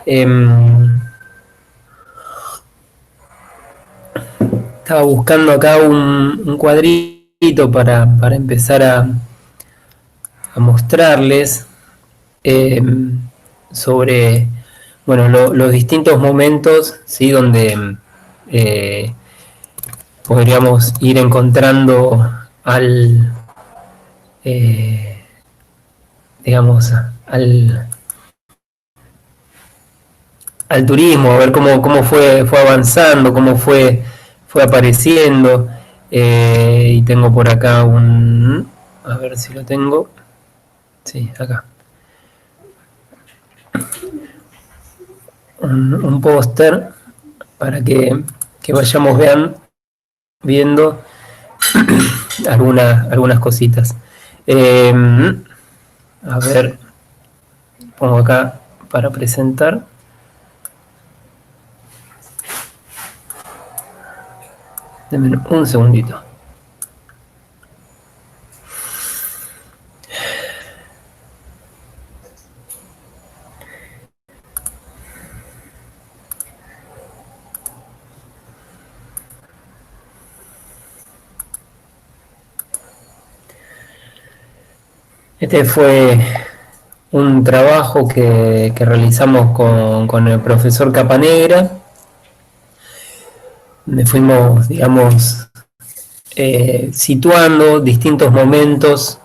Em, Estaba buscando acá un cuadrito para empezar a mostrarles sobre bueno, los distintos momentos, ¿sí? Donde eh, podríamos ir encontrando al, eh, digamos, al turismo, a ver cómo fue avanzando, fue apareciendo. Y tengo por acá a ver si lo tengo. Sí, acá. Un póster para que vayamos viendo algunas cositas. Eh, a ver, pongo acá para presentar. Denme un segundito. Este fue un trabajo que realizamos con el profesor Capanegra. Donde fuimos, digamos, situando distintos momentos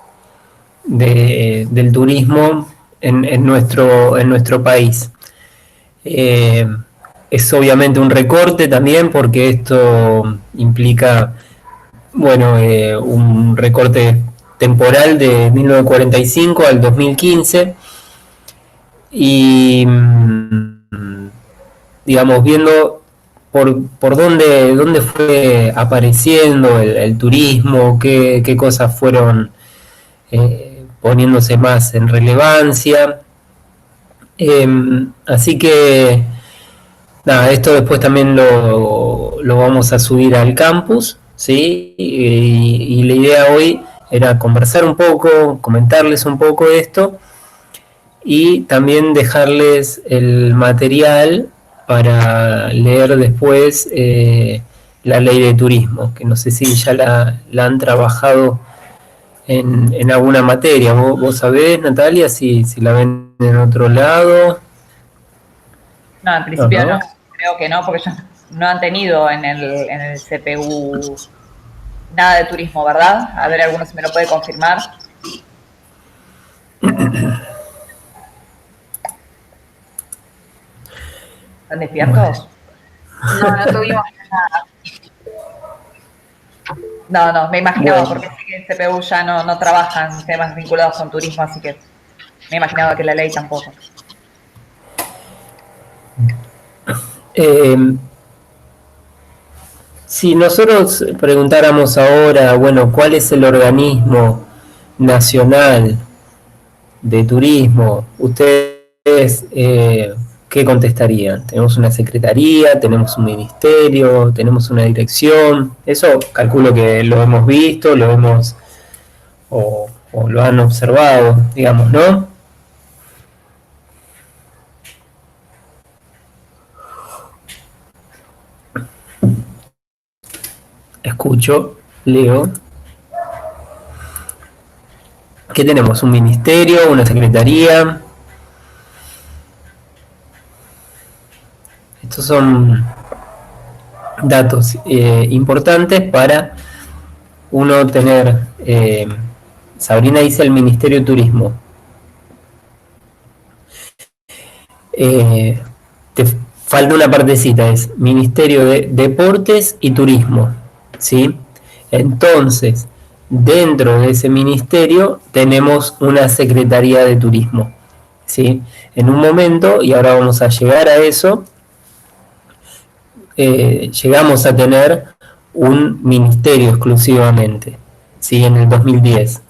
del turismo en nuestro país. Eh, es obviamente un recorte también porque esto implica, bueno, un recorte temporal de 1945 al 2015 y digamos viendo por dónde fue apareciendo el turismo, qué cosas fueron poniéndose más en relevancia. Así que nada, esto después también lo vamos a subir al campus, ¿sí? Y la idea hoy era conversar un poco, comentarles un poco de esto y también dejarles el material para leer después la ley de turismo, que no sé si ya la han trabajado en alguna materia. ¿Vos sabés, Natalia, si la ven en otro lado? No, en principio no, creo que no, porque ellos no han tenido en el CPU nada de turismo, ¿verdad? A ver, alguno si me lo puede confirmar. ¿Están despiertos? No tuvimos nada. No, me imaginaba, porque sí que el CPU ya no trabaja en temas vinculados con turismo, así que me imaginaba que la ley tampoco. Si nosotros preguntáramos ahora, bueno, ¿cuál es el organismo nacional de turismo? Ustedes, ¿qué contestarían? ¿Tenemos una secretaría? ¿Tenemos un ministerio? ¿Tenemos una dirección? Eso calculo que lo hemos visto, lo hemos o lo han observado, digamos, ¿no? Escucho, leo. ¿Qué tenemos? ¿Un ministerio? ¿Una secretaría? Estos son datos importantes para uno tener. Sabrina dice el Ministerio de Turismo. Te falta una partecita, es Ministerio de Deportes y Turismo, ¿sí? Entonces, dentro de ese ministerio tenemos una Secretaría de Turismo, ¿sí? En un momento, y ahora vamos a llegar a eso, llegamos a tener un ministerio exclusivamente, ¿sí? En el 2010.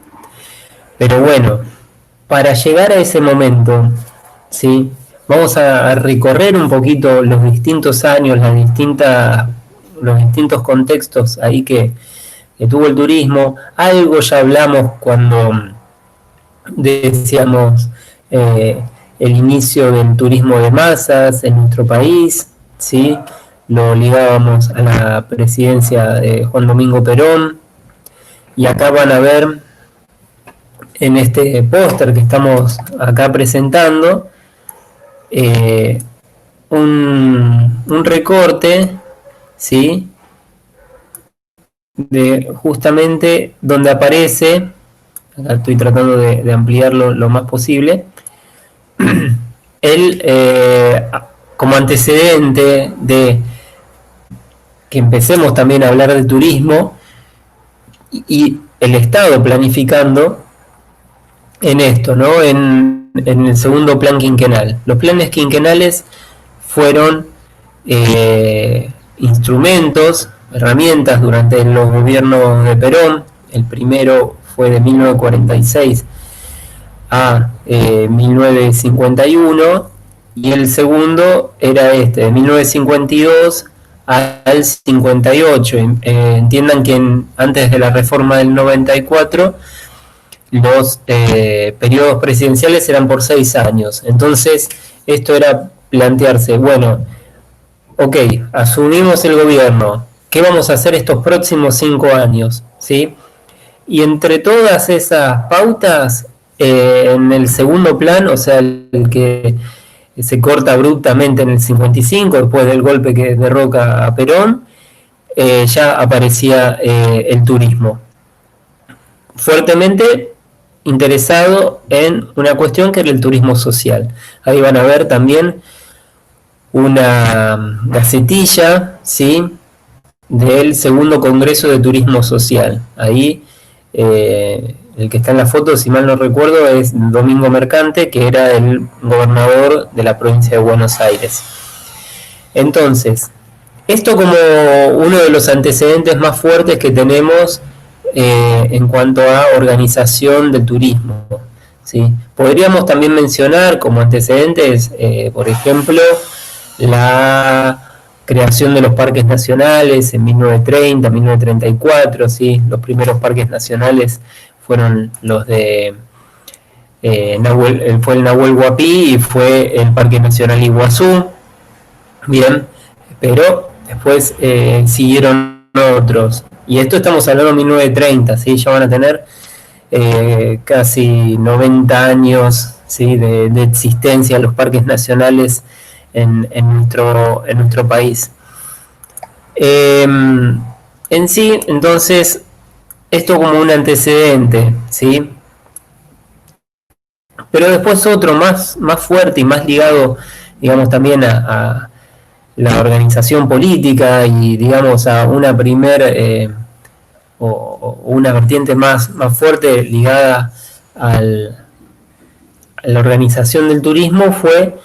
Pero bueno, para llegar a ese momento, ¿sí? Vamos a recorrer un poquito los distintos años, los distintos contextos ahí que tuvo el turismo. Algo ya hablamos cuando decíamos el inicio del turismo de masas en nuestro país, ¿sí? Lo ligábamos a la presidencia de Juan Domingo Perón, y acá van a ver en este póster que estamos acá presentando un recorte, ¿sí? De justamente donde aparece, acá estoy tratando de ampliarlo lo más posible, como antecedente de que empecemos también a hablar de turismo y el Estado planificando en esto, ¿no? En el segundo plan quinquenal. Los planes quinquenales fueron instrumentos, herramientas durante los gobiernos de Perón. El primero fue de 1946 a 1951 y el segundo era de 1952 al 58. Entiendan que antes de la reforma del 94 los periodos presidenciales eran por 6 años. Entonces esto era plantearse, bueno, ok, asumimos el gobierno, ¿qué vamos a hacer estos próximos 5 años? ¿Sí? Y entre todas esas pautas, en el segundo plan, o sea, el que se corta abruptamente en el 55, después del golpe que derroca a Perón, ya aparecía el turismo. Fuertemente interesado en una cuestión que era el turismo social. Ahí van a ver también una gacetilla, ¿sí?, del segundo Congreso de Turismo Social. Ahí el que está en la foto, si mal no recuerdo, es Domingo Mercante, que era el gobernador de la provincia de Buenos Aires. Entonces, esto como uno de los antecedentes más fuertes que tenemos en cuanto a organización del turismo, ¿sí? Podríamos también mencionar como antecedentes, por ejemplo, la creación de los parques nacionales en 1930, 1934, ¿sí? Los primeros parques nacionales fueron los de fue el Nahuel Huapi y fue el Parque Nacional Iguazú, bien, pero después siguieron otros, y esto estamos hablando de 1930, ¿sí? Ya van a tener casi 90 años, ¿sí?, de existencia los parques nacionales en nuestro país. En sí, entonces, esto como un antecedente, ¿sí? Pero después otro más fuerte y más ligado, digamos, también a la organización política y, digamos, a una o una vertiente más fuerte ligada a la organización del turismo fue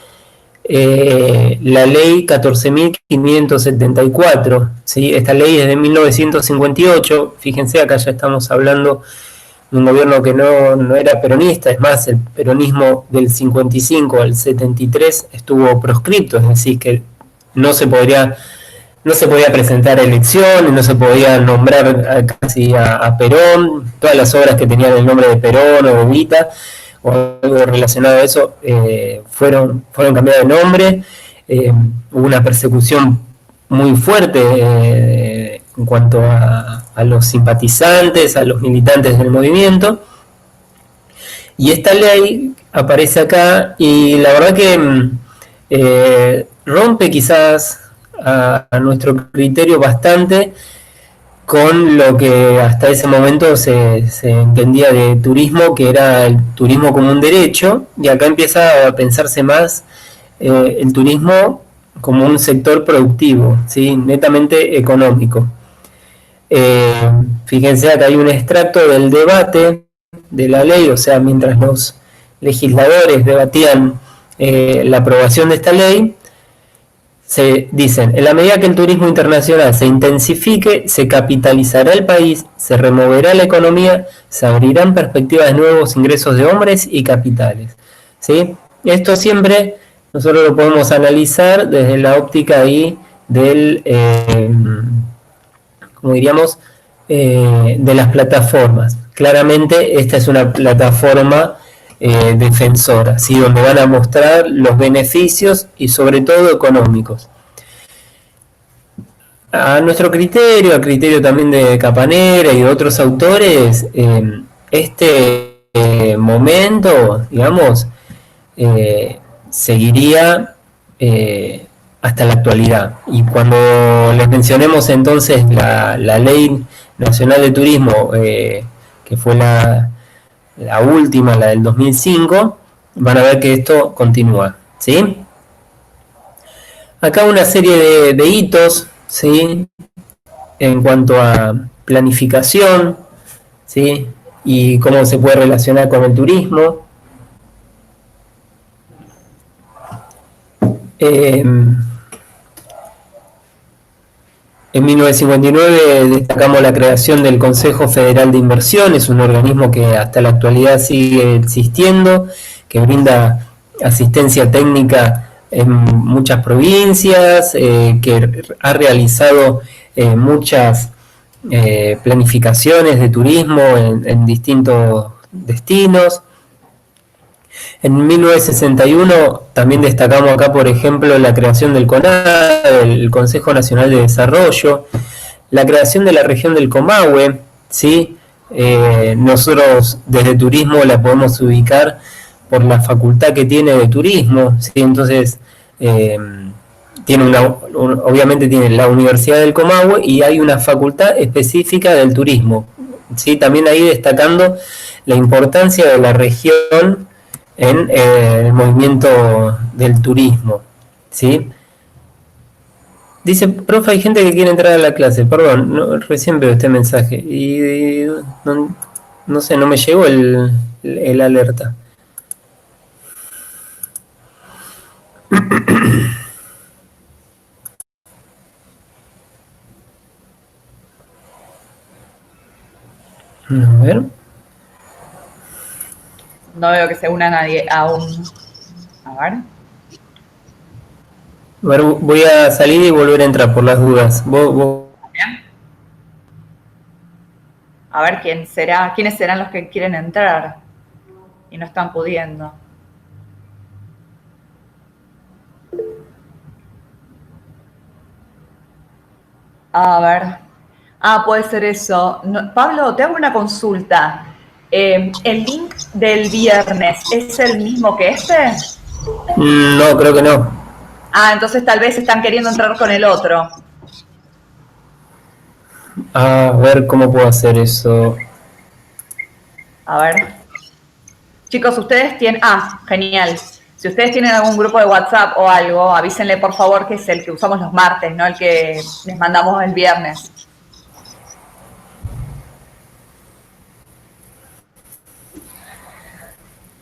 la ley 14.574, ¿sí? Esta ley es de 1958, fíjense, acá ya estamos hablando de un gobierno que no era peronista, es más, el peronismo del 55 al 73 estuvo proscripto, es decir, que no se podía presentar a elecciones, no se podía nombrar casi a Perón, todas las obras que tenían el nombre de Perón o de Evita o algo relacionado a eso fueron cambiadas de nombre. Hubo una persecución muy fuerte en cuanto a los simpatizantes, a los militantes del movimiento, y esta ley aparece acá y la verdad que rompe quizás a nuestro criterio bastante con lo que hasta ese momento se entendía de turismo, que era el turismo como un derecho, y acá empieza a pensarse más el turismo como un sector productivo, ¿sí?, netamente económico. Fíjense, acá hay un extracto del debate de la ley, o sea, mientras los legisladores debatían la aprobación de esta ley, se dicen: en la medida que el turismo internacional se intensifique, se capitalizará el país, se removerá la economía, se abrirán perspectivas de nuevos ingresos de hombres y capitales, ¿sí? Esto siempre nosotros lo podemos analizar desde la óptica ahí del, como diríamos, de las plataformas. Claramente esta es una plataforma defensora, ¿sí? Donde van a mostrar los beneficios y sobre todo económicos. A nuestro criterio, al criterio también de Capanera y de otros autores, este momento, digamos, seguiría hasta la actualidad. Y cuando les mencionemos entonces la Ley Nacional de Turismo, que fue la última, la del 2005, van a ver que esto continúa, ¿sí? Acá una serie de hitos, ¿sí? En cuanto a planificación, ¿sí? Y cómo se puede relacionar con el turismo. En 1959 destacamos la creación del Consejo Federal de Inversiones, un organismo que hasta la actualidad sigue existiendo, que brinda asistencia técnica en muchas provincias, que ha realizado muchas planificaciones de turismo en distintos destinos. En 1961 también destacamos acá, por ejemplo, la creación del CONADE, el Consejo Nacional de Desarrollo, la creación de la región del Comahue, ¿sí? Nosotros desde turismo la podemos ubicar por la facultad que tiene de turismo, ¿sí? Entonces, obviamente tiene la Universidad del Comahue y hay una facultad específica del turismo, ¿sí? También ahí destacando la importancia de la región en el movimiento del turismo, ¿sí? Dice, profe, hay gente que quiere entrar a la clase, perdón, recién veo este mensaje y no sé, no me llegó el alerta. A ver. No veo que se una nadie aún. A ver. A ver, voy a salir y volver a entrar por las dudas. Bien. A ver quiénes serán los que quieren entrar y no están pudiendo. A ver. Puede ser eso. No, Pablo, te hago una consulta. ¿El link del viernes es el mismo que este? No, creo que no. Entonces tal vez están queriendo entrar con el otro. A ver cómo puedo hacer eso. A ver. Chicos, ustedes tienen... genial. Si ustedes tienen algún grupo de WhatsApp o algo, avísenle por favor que es el que usamos los martes, no el que les mandamos el viernes.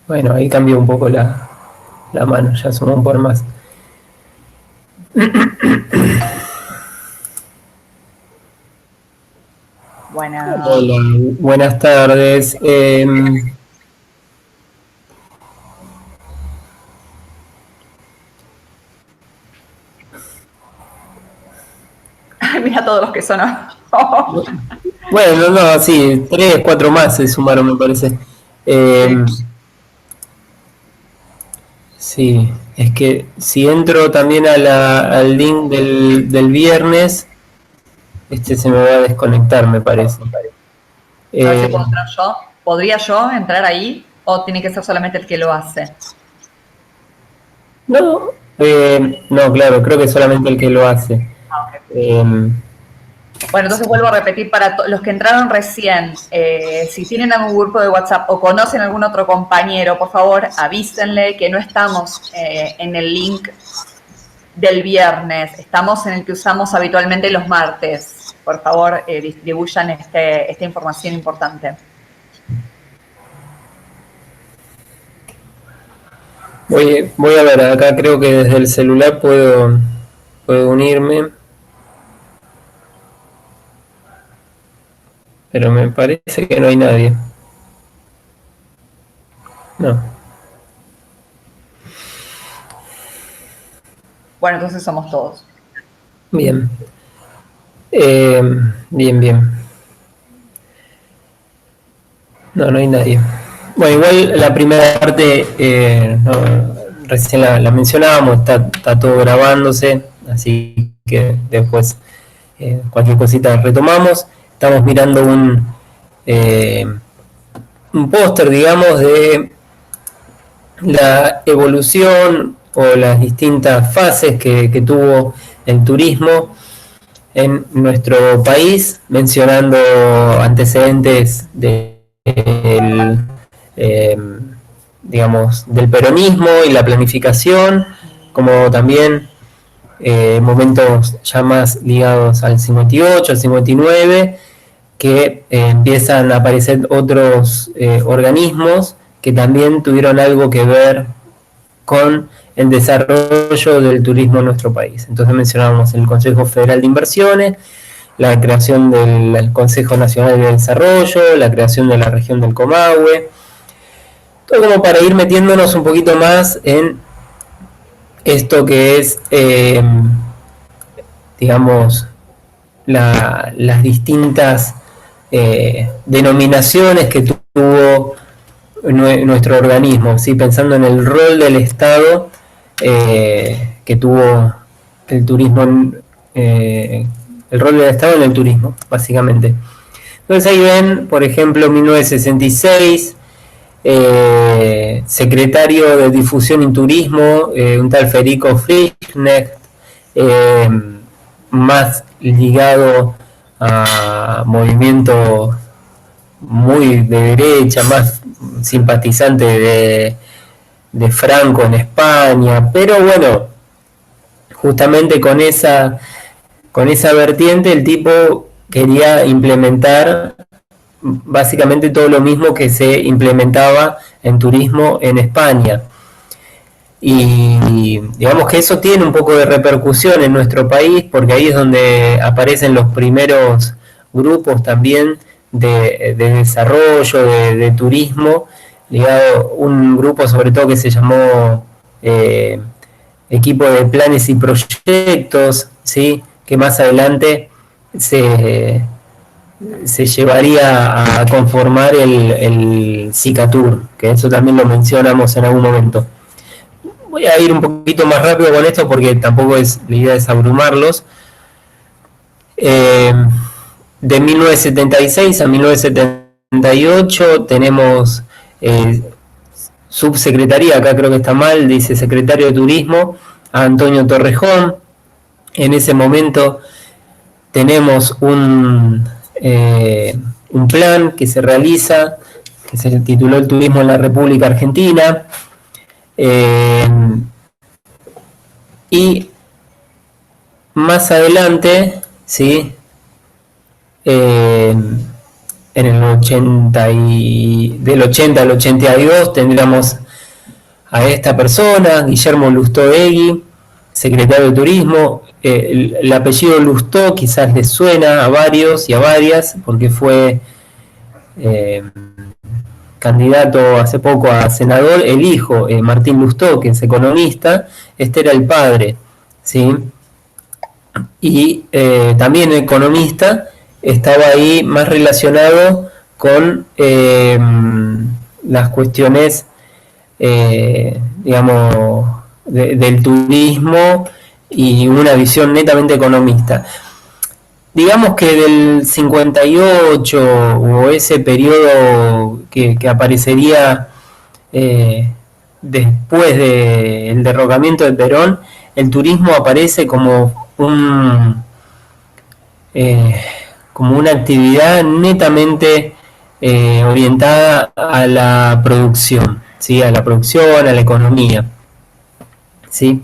Bueno, ahí cambió un poco la mano, ya sumó por más. Buenas. Hola, buenas tardes. Mira todos los que son. Bueno, no, sí, 3, 4 más se sumaron, me parece. Sí, es que si entro también al link del viernes, se me va a desconectar, me parece. A ver si puedo entrar yo. ¿Podría yo entrar ahí o tiene que ser solamente el que lo hace? No, claro, creo que solamente el que lo hace. Okay. Bueno, entonces vuelvo a repetir para los que entraron recién, si tienen algún grupo de WhatsApp o conocen algún otro compañero, por favor avísenle que no estamos en el link del viernes, estamos en el que usamos habitualmente los martes. Por favor, distribuyan esta información importante. Voy a ver, acá creo que desde el celular puedo unirme. Pero me parece que no hay nadie. No. Bueno, entonces somos todos. Bien. Bien. No hay nadie. Bueno, igual la primera parte, recién la mencionábamos, está todo grabándose, así que después cualquier cosita retomamos. Estamos mirando un póster, digamos, de la evolución o las distintas fases que tuvo el turismo en nuestro país, mencionando antecedentes digamos, del peronismo y la planificación, como también momentos ya más ligados al 58, al 59, que empiezan a aparecer otros organismos que también tuvieron algo que ver con el desarrollo del turismo en nuestro país. Entonces mencionábamos el Consejo Federal de Inversiones, la creación del Consejo Nacional de Desarrollo, la creación de la región del Comahue, todo como para ir metiéndonos un poquito más en esto que es, digamos, las distintas denominaciones que tuvo nuestro organismo, ¿sí? Pensando en el rol del Estado que tuvo el turismo, el rol del Estado en el turismo, básicamente. Entonces ahí ven, por ejemplo, 1966, secretario de Difusión y Turismo, un tal Federico Frischknecht, más ligado a movimientos muy de derecha, más simpatizante de Franco en España, pero bueno, justamente con esa vertiente el tipo quería implementar básicamente todo lo mismo que se implementaba en turismo en España. Y digamos que eso tiene un poco de repercusión en nuestro país, porque ahí es donde aparecen los primeros grupos también de desarrollo, de turismo, ligado un grupo sobre todo que se llamó Equipo de Planes y Proyectos, ¿sí? Que más adelante se llevaría a conformar el Cicatur, que eso también lo mencionamos en algún momento. Voy a ir un poquito más rápido con esto porque tampoco es la idea es abrumarlos. De 1976 a 1978 tenemos subsecretaría, acá creo que está mal, dice secretario de Turismo, a Antonio Torrejón. En ese momento tenemos un plan que se realiza, que se tituló El Turismo en la República Argentina, y más adelante, ¿sí? En el 80 del 80 al 82 tendríamos a esta persona, Guillermo Lustó Egui, secretario de Turismo. El apellido Lustó quizás les suena a varios y a varias, porque fue candidato hace poco a senador, el hijo, Martín Lustó, que es economista, este era el padre, ¿sí? Y también economista, estaba ahí más relacionado con las cuestiones, digamos, del turismo y una visión netamente economista. Digamos que del 58 o ese periodo que aparecería después del derrocamiento de Perón, el turismo aparece como como una actividad netamente orientada a la producción, ¿sí? A la producción, a la economía, ¿sí?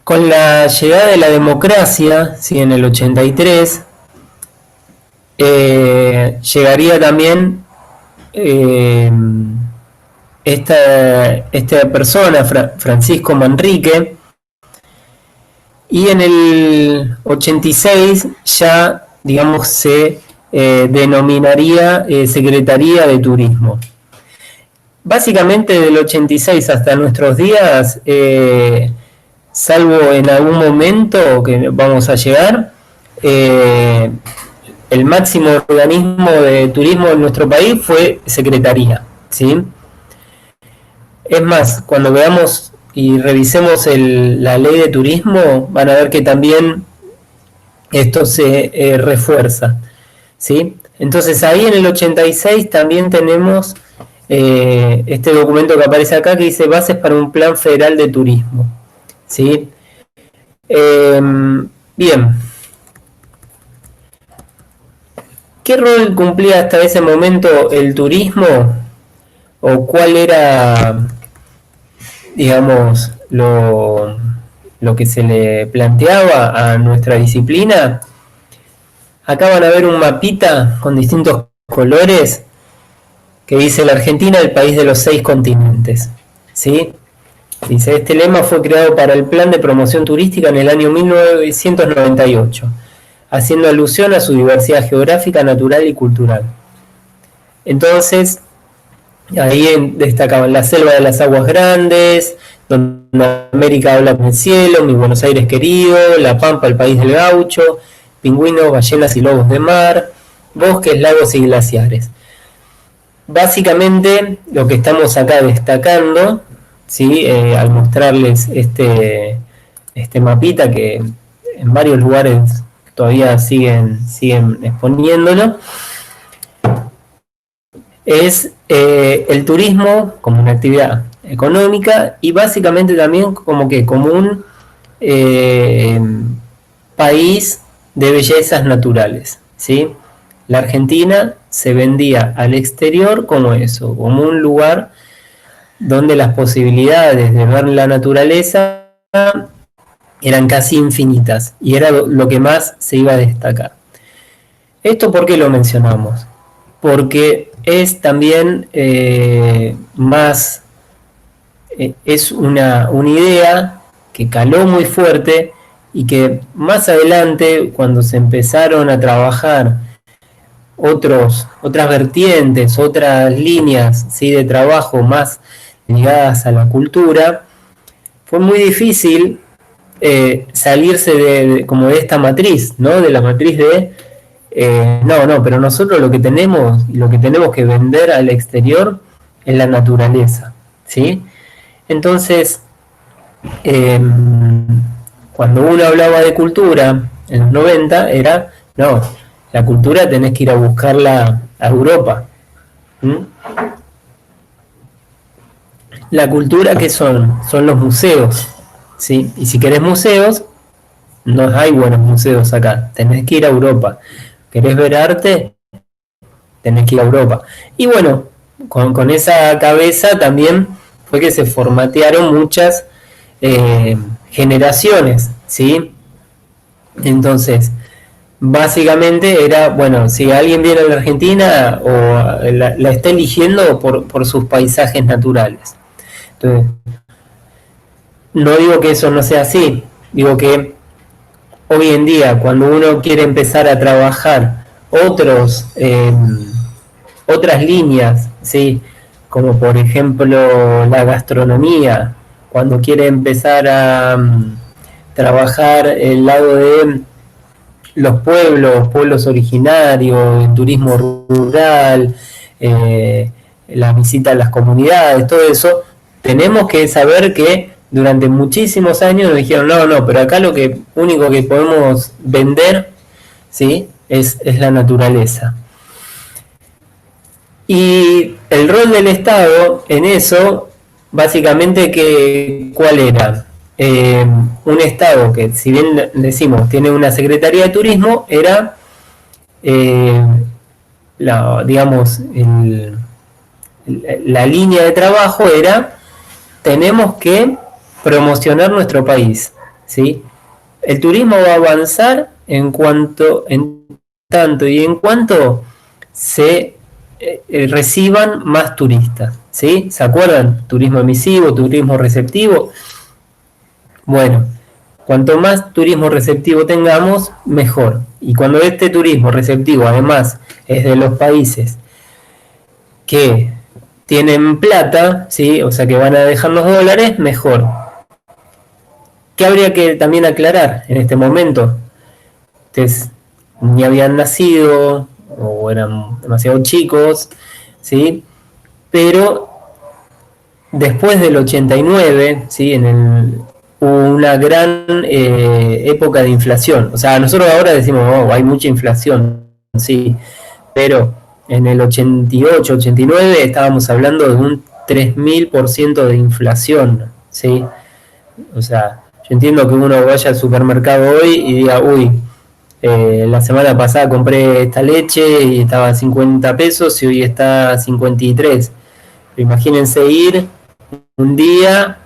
Con la llegada de la democracia, ¿sí? En el 83, llegaría también esta persona, Francisco Manrique, y en el 86 ya, digamos, se denominaría Secretaría de Turismo. Básicamente del 86 hasta nuestros días, salvo en algún momento que vamos a llegar, el máximo organismo de turismo en nuestro país fue Secretaría. ¿sí? Es más, cuando veamos y revisemos la ley de turismo, van a ver que también esto se refuerza, ¿sí? Entonces ahí en el 86 también tenemos este documento que aparece acá que dice Bases para un Plan Federal de Turismo, ¿sí? Bien. ¿Qué rol cumplía hasta ese momento el turismo? ¿O cuál era, digamos, lo que se le planteaba a nuestra disciplina? Acá van a ver un mapita con distintos colores que dice la Argentina, el país de los 6 continentes, ¿sí? Dice, este lema fue creado para el Plan de Promoción Turística en el año 1998, haciendo alusión a su diversidad geográfica, natural y cultural. Entonces, ahí destacaban la selva de las aguas grandes, donde América habla con el cielo, mi Buenos Aires querido, La Pampa, el país del gaucho, pingüinos, ballenas y lobos de mar, bosques, lagos y glaciares. Básicamente lo que estamos acá destacando, ¿sí? Al mostrarles este mapita que en varios lugares todavía siguen exponiéndolo, es el turismo como una actividad económica y básicamente también como un país de bellezas naturales, ¿sí? La Argentina se vendía al exterior como eso, como un lugar donde las posibilidades de ver la naturaleza eran casi infinitas y era lo que más se iba a destacar. ¿Esto por qué lo mencionamos? Porque es también es una idea que caló muy fuerte y que más adelante, cuando se empezaron a trabajar otras vertientes, otras líneas, ¿sí? de trabajo más ligadas a la cultura, fue muy difícil salirse de esta matriz, ¿no? De la matriz de pero nosotros lo que tenemos que vender al exterior es la naturaleza, ¿sí? Entonces, cuando uno hablaba de cultura en los 90 era, no, la cultura tenés que ir a buscarla a Europa. La cultura, ¿qué son? Son los museos, ¿sí? Y si querés museos, no hay buenos museos acá, tenés que ir a Europa. ¿Querés ver arte? Tenés que ir a Europa. Y bueno, con esa cabeza también fue que se formatearon muchas generaciones, ¿sí? Entonces, básicamente era, bueno, si alguien viene a la Argentina o la está eligiendo por sus paisajes naturales. Entonces, no digo que eso no sea así, digo que hoy en día, cuando uno quiere empezar a trabajar otras líneas, ¿sí? Como por ejemplo la gastronomía, cuando quiere empezar a trabajar el lado de los pueblos originarios, el turismo rural, la visita a las comunidades, todo eso, tenemos que saber que durante muchísimos años nos dijeron, no, pero acá lo único que podemos vender, ¿sí? es la naturaleza. Y el rol del Estado en eso, básicamente, ¿cuál era? Un Estado que, si bien decimos, tiene una Secretaría de Turismo, era, la línea de trabajo era, tenemos que promocionar nuestro país, ¿sí? El turismo va a avanzar en tanto y en cuanto se reciban más turistas, ¿sí? ¿Se acuerdan? Turismo emisivo, turismo receptivo. Bueno, cuanto más turismo receptivo tengamos, mejor. Y cuando este turismo receptivo además es de los países que tienen plata, ¿sí? O sea que van a dejar los dólares, mejor. ¿Qué habría que también aclarar en este momento? Ustedes ni habían nacido o eran demasiado chicos, ¿sí? pero después del 89, ¿sí? Hubo una gran época de inflación. O sea, nosotros ahora decimos, oh, hay mucha inflación, sí, pero en el 88, 89 estábamos hablando de un 3000% de inflación, ¿sí? O sea, yo entiendo que uno vaya al supermercado hoy y diga, uy, la semana pasada compré esta leche y estaba a 50 pesos y hoy está a 53. Pero imagínense ir un día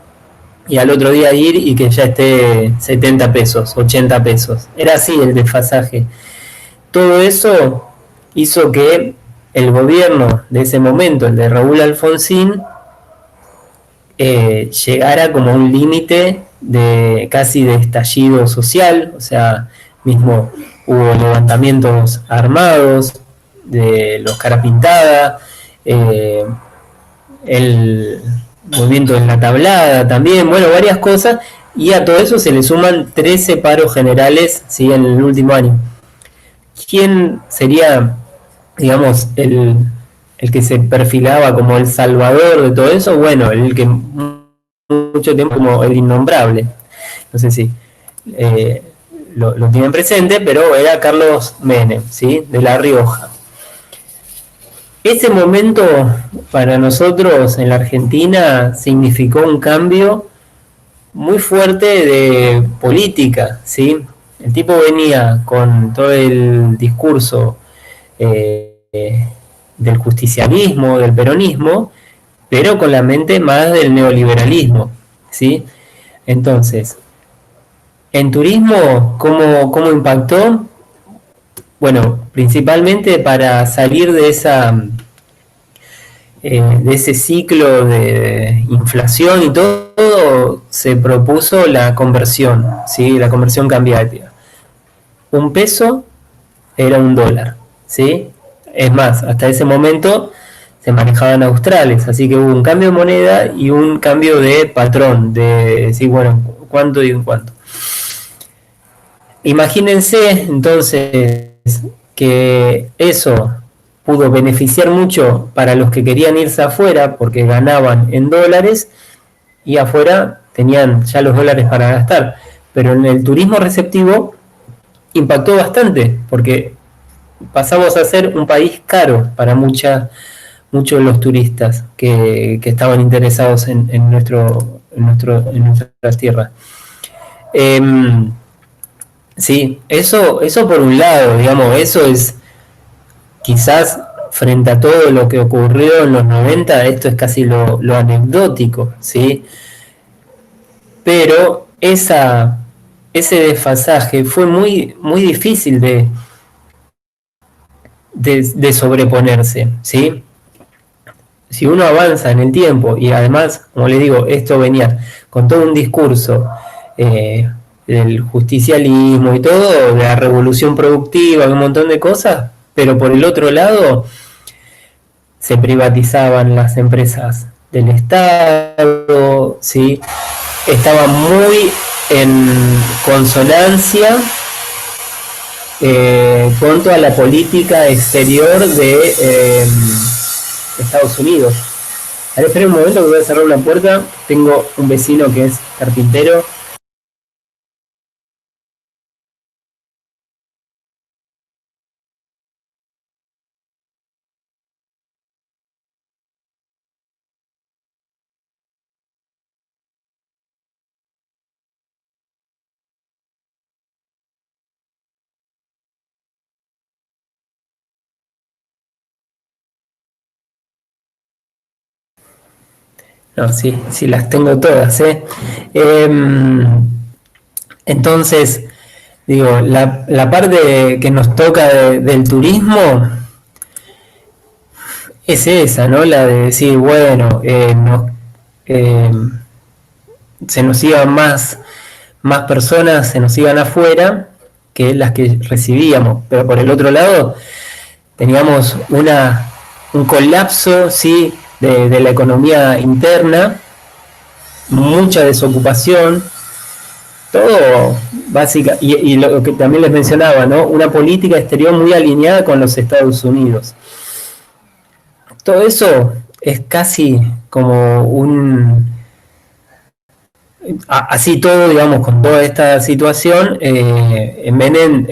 y al otro día ir y que ya esté 70 pesos, 80 pesos. Era así el desfasaje. Todo eso hizo que el gobierno de ese momento, el de Raúl Alfonsín, llegara como a un límite de casi de estallido social, o sea, mismo hubo levantamientos armados de los cara pintada, el movimiento en la tablada también, bueno, varias cosas, y a todo eso se le suman 13 paros generales, ¿sí? En el último año. ¿Quién sería, digamos, el que se perfilaba como el salvador de todo eso? Bueno, el que mucho tiempo como el innombrable, no sé si lo tienen presente, pero era Carlos Menem, ¿sí? De La Rioja. Ese momento para nosotros en la Argentina significó un cambio muy fuerte de política, ¿sí? El tipo venía con todo el discurso del justicialismo, del peronismo, pero con la mente más del neoliberalismo, ¿sí? Entonces, en turismo, ¿cómo impactó? Bueno, principalmente para salir de ese ciclo de inflación y todo, se propuso la conversión, ¿sí? La conversión cambiaria. Un peso era un dólar, ¿sí? Es más, hasta ese momento se manejaban australes, así que hubo un cambio de moneda y un cambio de patrón, de decir, bueno, cuánto y en cuánto. Imagínense entonces que eso pudo beneficiar mucho para los que querían irse afuera porque ganaban en dólares y afuera tenían ya los dólares para gastar, pero en el turismo receptivo impactó bastante porque pasamos a ser un país caro para muchos de los turistas que estaban interesados en nuestras tierras. Sí, eso por un lado, digamos, eso es quizás frente a todo lo que ocurrió en los 90, esto es casi lo anecdótico, ¿sí? Pero ese desfasaje fue muy, muy difícil de sobreponerse, ¿sí? Si uno avanza en el tiempo y además, como les digo, esto venía con todo un discurso del justicialismo y todo, de la revolución productiva, un montón de cosas, pero por el otro lado se privatizaban las empresas del Estado, ¿sí? Estaba muy en consonancia con toda la política exterior de Estados Unidos. A ver, esperen un momento que voy a cerrar una puerta. Tengo un vecino que es carpintero. No, sí, las tengo todas, ¿eh? Entonces, digo, la parte que nos toca del turismo es esa, ¿no? La de decir, bueno, eh, se nos iban más personas, se nos iban afuera que las que recibíamos, pero por el otro lado teníamos un colapso, ¿sí? de la economía interna, mucha desocupación, todo básica, y lo que también les mencionaba, ¿no? Una política exterior muy alineada con los Estados Unidos. Todo eso es casi como así todo, digamos, con toda esta situación, Menem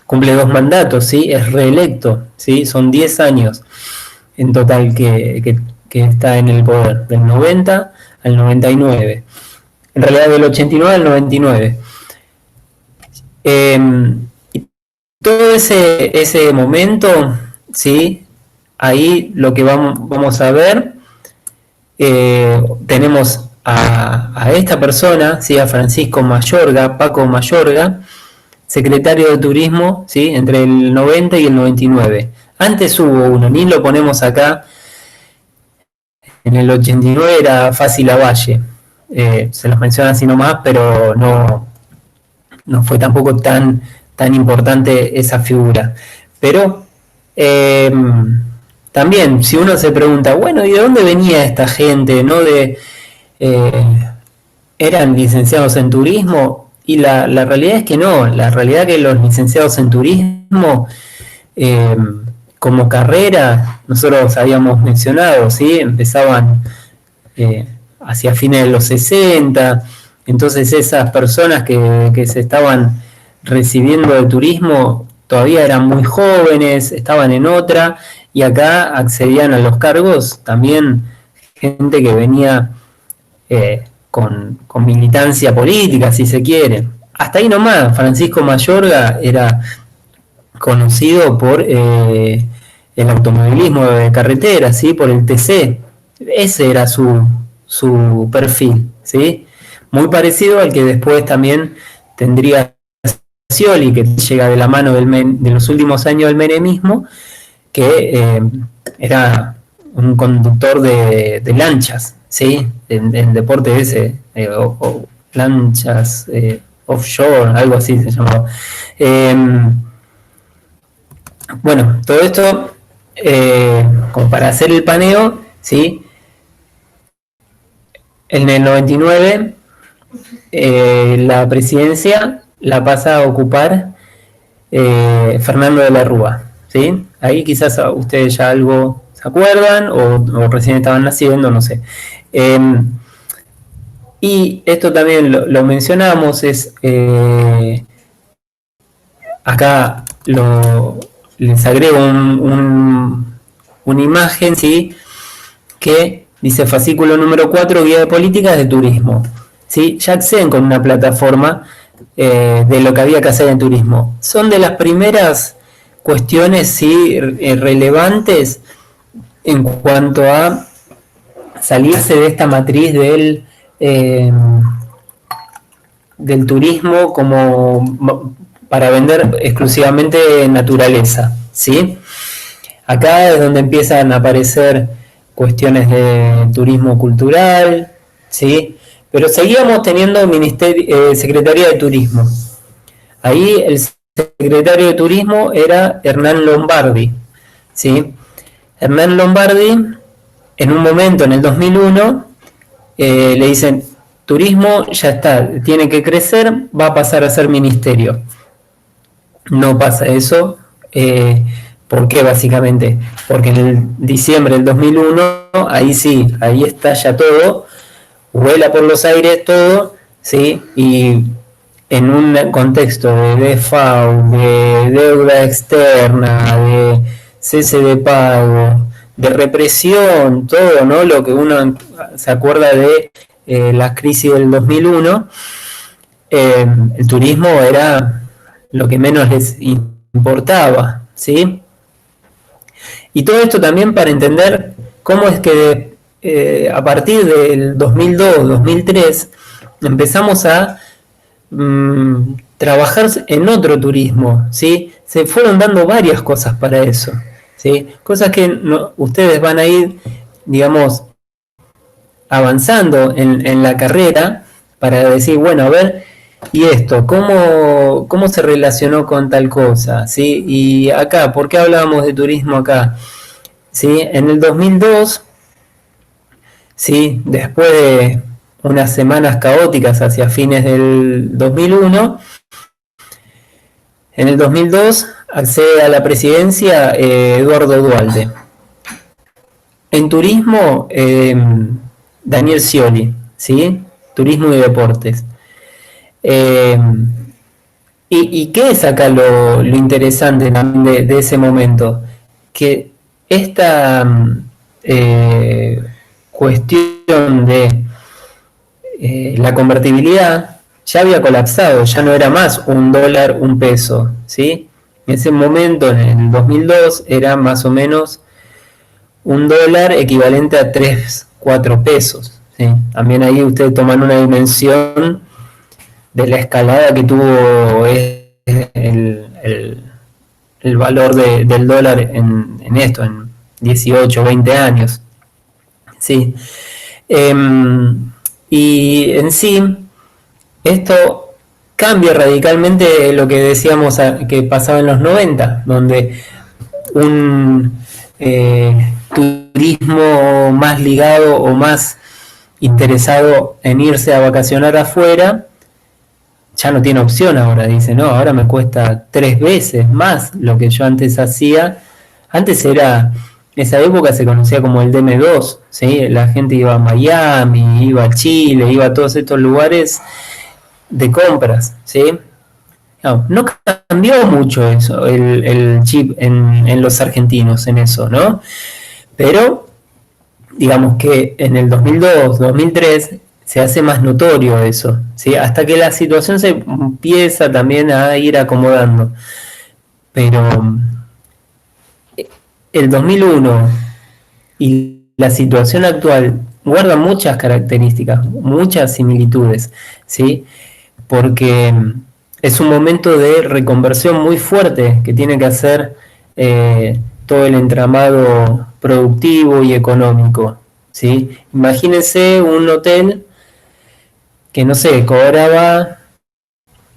cumple 2 mandatos, ¿sí? Es reelecto, ¿sí? Son 10 años en total que está en el poder, del 90 al 99. En realidad del 89 al 99. Y todo ese momento, ¿sí? Ahí lo que vamos a ver, tenemos a esta persona, ¿sí? A Francisco Mayorga, Paco Mayorga, secretario de Turismo, ¿sí? Entre el 90 y el 99. Antes hubo uno, ni lo ponemos acá, en el 89 era Fácil Lavalle. Se los menciona así nomás, pero no fue tampoco tan importante esa figura. Pero también, si uno se pregunta, bueno, ¿y de dónde venía esta gente? ¿No? ¿Eran licenciados en turismo? Y la realidad es que no. La realidad es que los licenciados en turismo, como carrera, nosotros habíamos mencionado, ¿sí? Empezaban hacia fines de los 60. Entonces esas personas que se estaban recibiendo de turismo todavía eran muy jóvenes, estaban en otra, y acá accedían a los cargos también gente que venía con militancia política, si se quiere. Hasta ahí nomás, Francisco Mayorga era conocido por el automovilismo de carretera, ¿sí? Por el TC. Ese era su perfil, ¿sí? Muy parecido al que después también tendría Scioli, que llega de la mano de los últimos años del menemismo, que era un conductor de lanchas, ¿sí? En deporte ese, o lanchas offshore, algo así se llamaba. Bueno, todo esto como para hacer el paneo, ¿sí? En el 99 la presidencia la pasa a ocupar Fernando de la Rúa, ¿sí? Ahí quizás ustedes ya algo se acuerdan o recién estaban naciendo, no sé. Y esto también lo mencionamos, acá les agrego una imagen, ¿sí? Que dice fascículo número 4, guía de políticas de turismo, ¿sí? Ya acceden con una plataforma de lo que había que hacer en turismo. Son de las primeras cuestiones, ¿sí? Relevantes en cuanto a salirse de esta matriz del turismo como para vender exclusivamente naturaleza, ¿sí? Acá es donde empiezan a aparecer cuestiones de turismo cultural, ¿sí? Pero seguíamos teniendo Secretaría de Turismo. Ahí el secretario de Turismo era Hernán Lombardi, ¿sí? Hernán Lombardi, en un momento, en el 2001, le dicen, turismo ya está, tiene que crecer, va a pasar a ser ministerio. No pasa eso. ¿Por qué básicamente? Porque en el diciembre del 2001, ahí sí, ahí estalla todo, vuela por los aires todo, ¿sí? Y en un contexto de default, de deuda externa, de cese de pago, de represión, todo, ¿no? Lo que uno se acuerda de la crisis del 2001, el turismo era lo que menos les importaba, ¿sí? Y todo esto también para entender cómo es que a partir del 2002-2003 empezamos a trabajar en otro turismo, ¿sí? Se fueron dando varias cosas para eso, ¿sí? Cosas que ustedes van a ir, digamos, avanzando en la carrera para decir, bueno, a ver, ¿y esto? ¿Cómo se relacionó con tal cosa? ¿Sí? Y acá, ¿por qué hablábamos de turismo acá? ¿Sí? En el 2002, ¿sí? Después de unas semanas caóticas hacia fines del 2001, en el 2002 accede a la presidencia Eduardo Duhalde. En turismo, Daniel Scioli, ¿sí? Turismo y deportes. Eh, y qué es acá lo interesante también de ese momento? Que esta cuestión de la convertibilidad ya había colapsado, ya no era más un dólar, un peso, ¿sí? En ese momento, en el 2002, era más o menos un dólar equivalente a 3 4 pesos, ¿sí? También ahí ustedes toman una dimensión de la escalada que tuvo el valor del dólar en esto, en 18, 20 años. ¿Sí? Y en sí, esto cambia radicalmente lo que decíamos que pasaba en los 90, donde un turismo más ligado o más interesado en irse a vacacionar afuera, ya no tiene opción ahora, dice, no, ahora me cuesta 3 veces más lo que yo antes hacía. Antes era, esa época se conocía como el DM2, ¿sí? La gente iba a Miami, iba a Chile, iba a todos estos lugares de compras, ¿sí? No cambió mucho eso, el chip en los argentinos en eso, ¿no? Pero digamos que en el 2002, 2003 se hace más notorio eso, ¿sí? Hasta que la situación se empieza también a ir acomodando. Pero el 2001 y la situación actual guardan muchas características, muchas similitudes, ¿sí? Porque es un momento de reconversión muy fuerte que tiene que hacer todo el entramado productivo y económico, ¿sí? Imagínense un hotel que, no sé, cobraba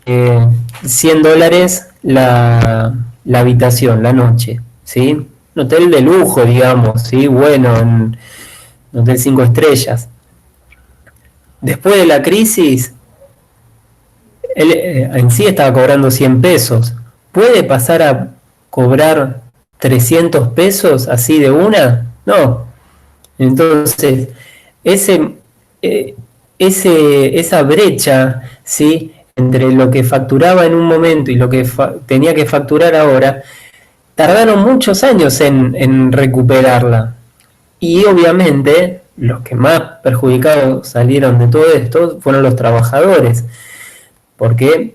$100 la habitación, la noche, ¿sí? Un hotel de lujo, digamos, ¿sí? Bueno, un hotel 5 estrellas. Después de la crisis, él en sí estaba cobrando 100 pesos. ¿Puede pasar a cobrar 300 pesos así de una? No. Entonces, ese, esa brecha, ¿sí? Entre lo que facturaba en un momento y lo que tenía que facturar ahora, tardaron muchos años en recuperarla. Y obviamente los que más perjudicados salieron de todo esto fueron los trabajadores, porque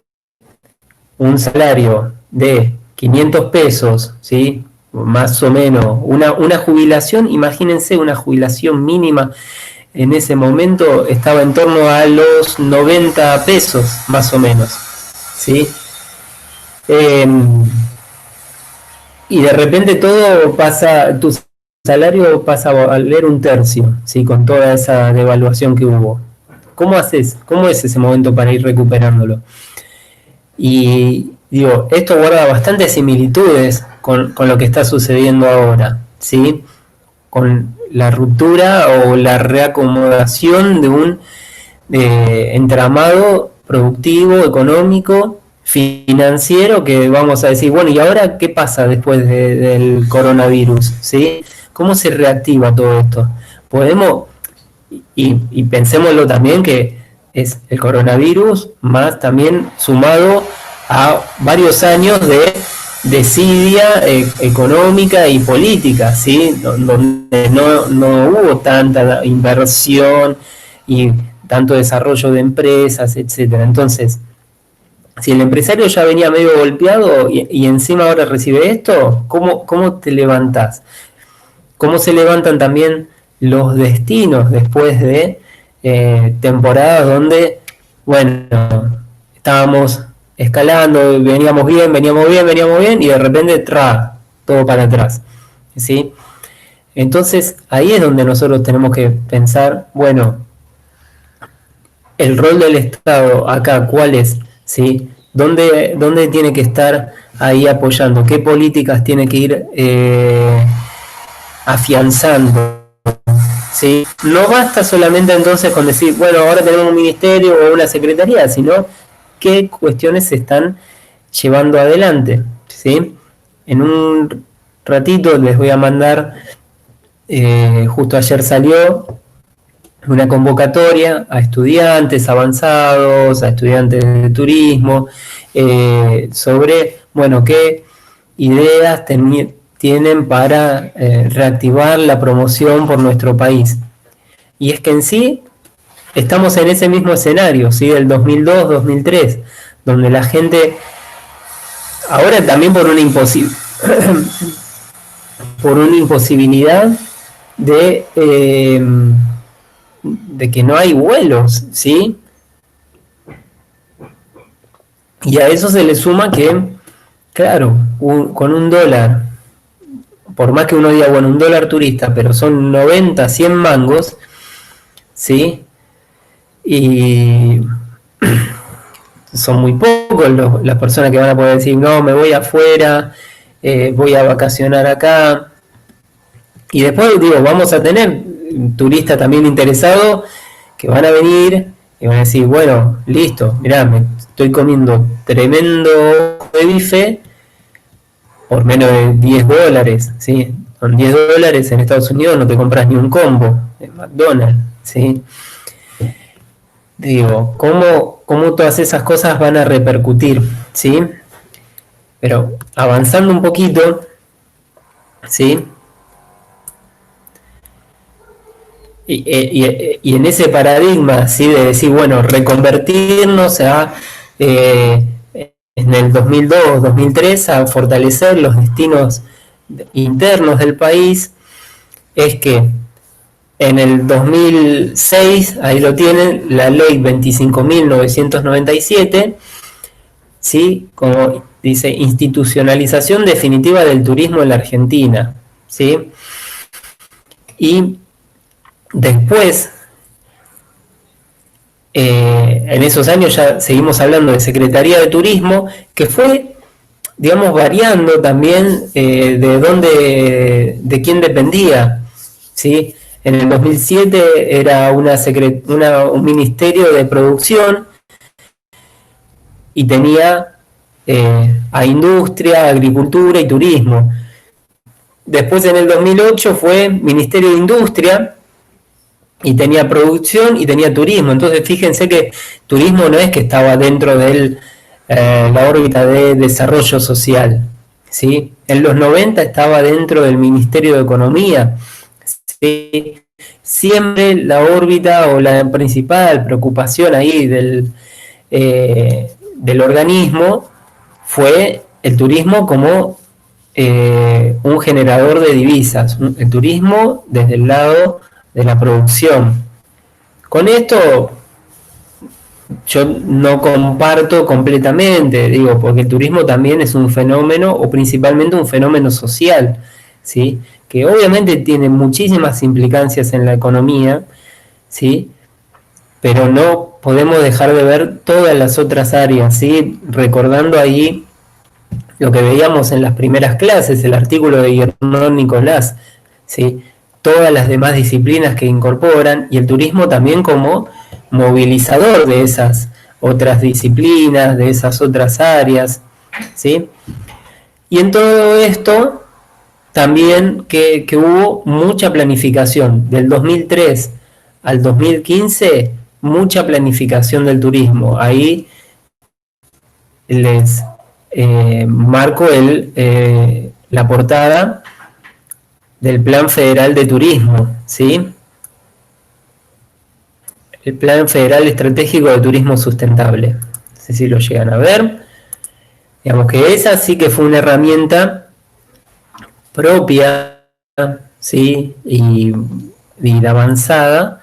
un salario de 500 pesos, ¿sí? Más o menos, una jubilación, imagínense una jubilación mínima en ese momento estaba en torno a los 90 pesos, más o menos, ¿sí? Y de repente todo pasa, tu salario pasa a valer un tercio, ¿sí? Con toda esa devaluación que hubo. ¿Cómo haces? ¿Cómo es ese momento para ir recuperándolo? Y digo, esto guarda bastantes similitudes con lo que está sucediendo ahora, ¿sí? Con la ruptura o la reacomodación de un entramado productivo, económico, financiero, que vamos a decir, bueno, ¿y ahora qué pasa después del coronavirus? ¿Sí? ¿Cómo se reactiva todo esto? Podemos, y pensémoslo también que es el coronavirus más también sumado a varios años de desidia económica y política, ¿sí? Donde no hubo tanta inversión y tanto desarrollo de empresas, etcétera. Entonces, si el empresario ya venía medio golpeado y encima ahora recibe esto, ¿cómo te levantás? ¿Cómo se levantan también los destinos después de temporadas donde, bueno, estábamos escalando, veníamos bien, y de repente, todo para atrás, ¿sí? Entonces, ahí es donde nosotros tenemos que pensar, bueno, el rol del Estado acá, ¿cuál es? ¿Sí? ¿Dónde tiene que estar ahí apoyando? ¿Qué políticas tiene que ir afianzando? ¿Sí? No basta solamente entonces con decir, bueno, ahora tenemos un ministerio o una secretaría, sino qué cuestiones se están llevando adelante, ¿sí? En un ratito les voy a mandar justo ayer salió una convocatoria a estudiantes avanzados, a estudiantes de turismo, sobre, bueno, qué ideas tienen para reactivar la promoción por nuestro país. Y es que en sí estamos en ese mismo escenario, ¿sí? Del 2002-2003, donde la gente, ahora también por una imposibilidad de que no hay vuelos, ¿sí? Y a eso se le suma que, claro, con un dólar, por más que uno diga, bueno, un dólar turista, pero son 90, 100 mangos, ¿sí? Y son muy pocos las personas que van a poder decir, no, me voy afuera, voy a vacacionar acá. Y después, digo, vamos a tener turistas también interesados que van a venir y van a decir, bueno, listo, mirá, me estoy comiendo tremendo de bife por menos de 10 dólares, ¿sí? Con 10 dólares en Estados Unidos no te compras ni un combo en McDonald's, ¿sí? Digo, ¿cómo todas esas cosas van a repercutir, ¿sí? Pero avanzando un poquito, ¿sí? Y en ese paradigma, ¿sí? De decir, bueno, reconvertirnos en el 2002-2003 a fortalecer los destinos internos del país, es que en el 2006, ahí lo tienen, la ley 25.997, ¿sí? Como dice, institucionalización definitiva del turismo en la Argentina, ¿sí? Y después, en esos años ya seguimos hablando de Secretaría de Turismo, que fue, digamos, variando también de quién dependía, ¿sí? En el 2007 era un ministerio de producción y tenía a industria, agricultura y turismo. Después en el 2008 fue Ministerio de Industria y tenía producción y tenía turismo. Entonces fíjense que turismo no es que estaba dentro de la órbita de desarrollo social, ¿sí? En los 90 estaba dentro del Ministerio de Economía, ¿sí? Siempre la órbita o la principal preocupación ahí del organismo fue el turismo como un generador de divisas, el turismo desde el lado de la producción. Con esto yo no comparto completamente, digo, porque el turismo también es un fenómeno, o principalmente un fenómeno social, ¿sí? Que obviamente tiene muchísimas implicancias en la economía, ¿sí? Pero no podemos dejar de ver todas las otras áreas, ¿sí? Recordando ahí lo que veíamos en las primeras clases, el artículo de Guillermo Nicolás, ¿sí? Todas las demás disciplinas que incorporan, y el turismo también como movilizador de esas otras disciplinas, de esas otras áreas, ¿sí? Y en todo esto también que hubo mucha planificación, del 2003 al 2015, mucha planificación del turismo. Ahí les marco la portada del Plan Federal de Turismo, ¿sí? El Plan Federal Estratégico de Turismo Sustentable. No sé si lo llegan a ver. Digamos que esa sí que fue una herramienta propia, ¿sí? Y avanzada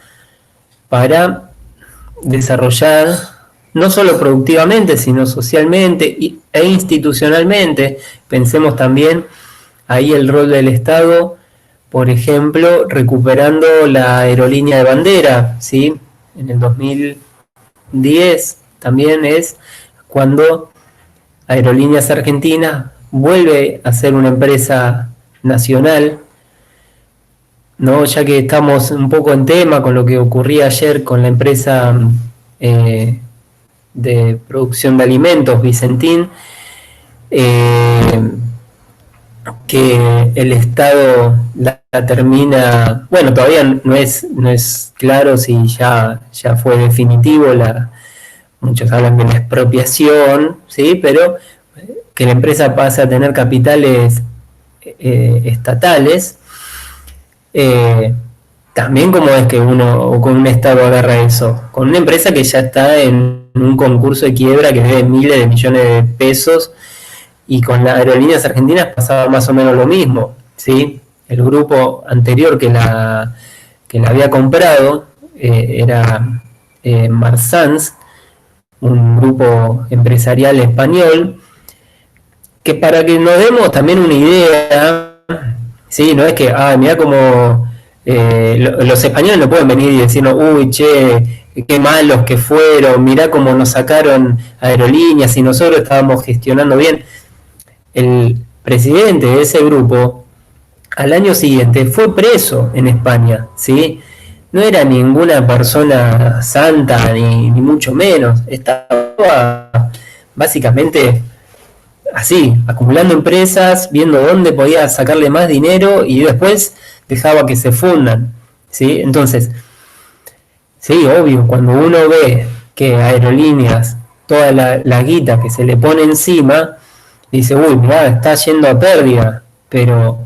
para desarrollar no solo productivamente, sino socialmente e institucionalmente. Pensemos también ahí el rol del Estado, por ejemplo, recuperando la aerolínea de bandera, ¿sí? En el 2010 también es cuando Aerolíneas Argentinas vuelve a ser una empresa nacional, ¿no? Ya que estamos un poco en tema con lo que ocurría ayer con la empresa de producción de alimentos, Vicentín, que el Estado la termina, bueno, todavía no es claro si ya fue definitivo, muchos hablan de la expropiación, ¿sí? Pero que la empresa pase a tener capitales estatales. También como es que uno o con un Estado agarra eso, con una empresa que ya está en un concurso de quiebra que debe miles de millones de pesos, y con las aerolíneas argentinas pasaba más o menos lo mismo, ¿sí? El grupo anterior que la había comprado era Marsans, un grupo empresarial español, que para que nos demos también una idea, ¿sí? No es que, mirá como los españoles no pueden venir y decirnos, uy, che, qué malos que fueron, mirá cómo nos sacaron aerolíneas y nosotros estábamos gestionando bien. El presidente de ese grupo al año siguiente fue preso en España, ¿sí? No era ninguna persona santa, ni mucho menos. Estaba básicamente así, acumulando empresas, viendo dónde podía sacarle más dinero y después dejaba que se fundan, ¿sí? Entonces, sí, obvio, cuando uno ve que aerolíneas, toda la guita que se le pone encima, dice, uy, mirá, está yendo a pérdida, pero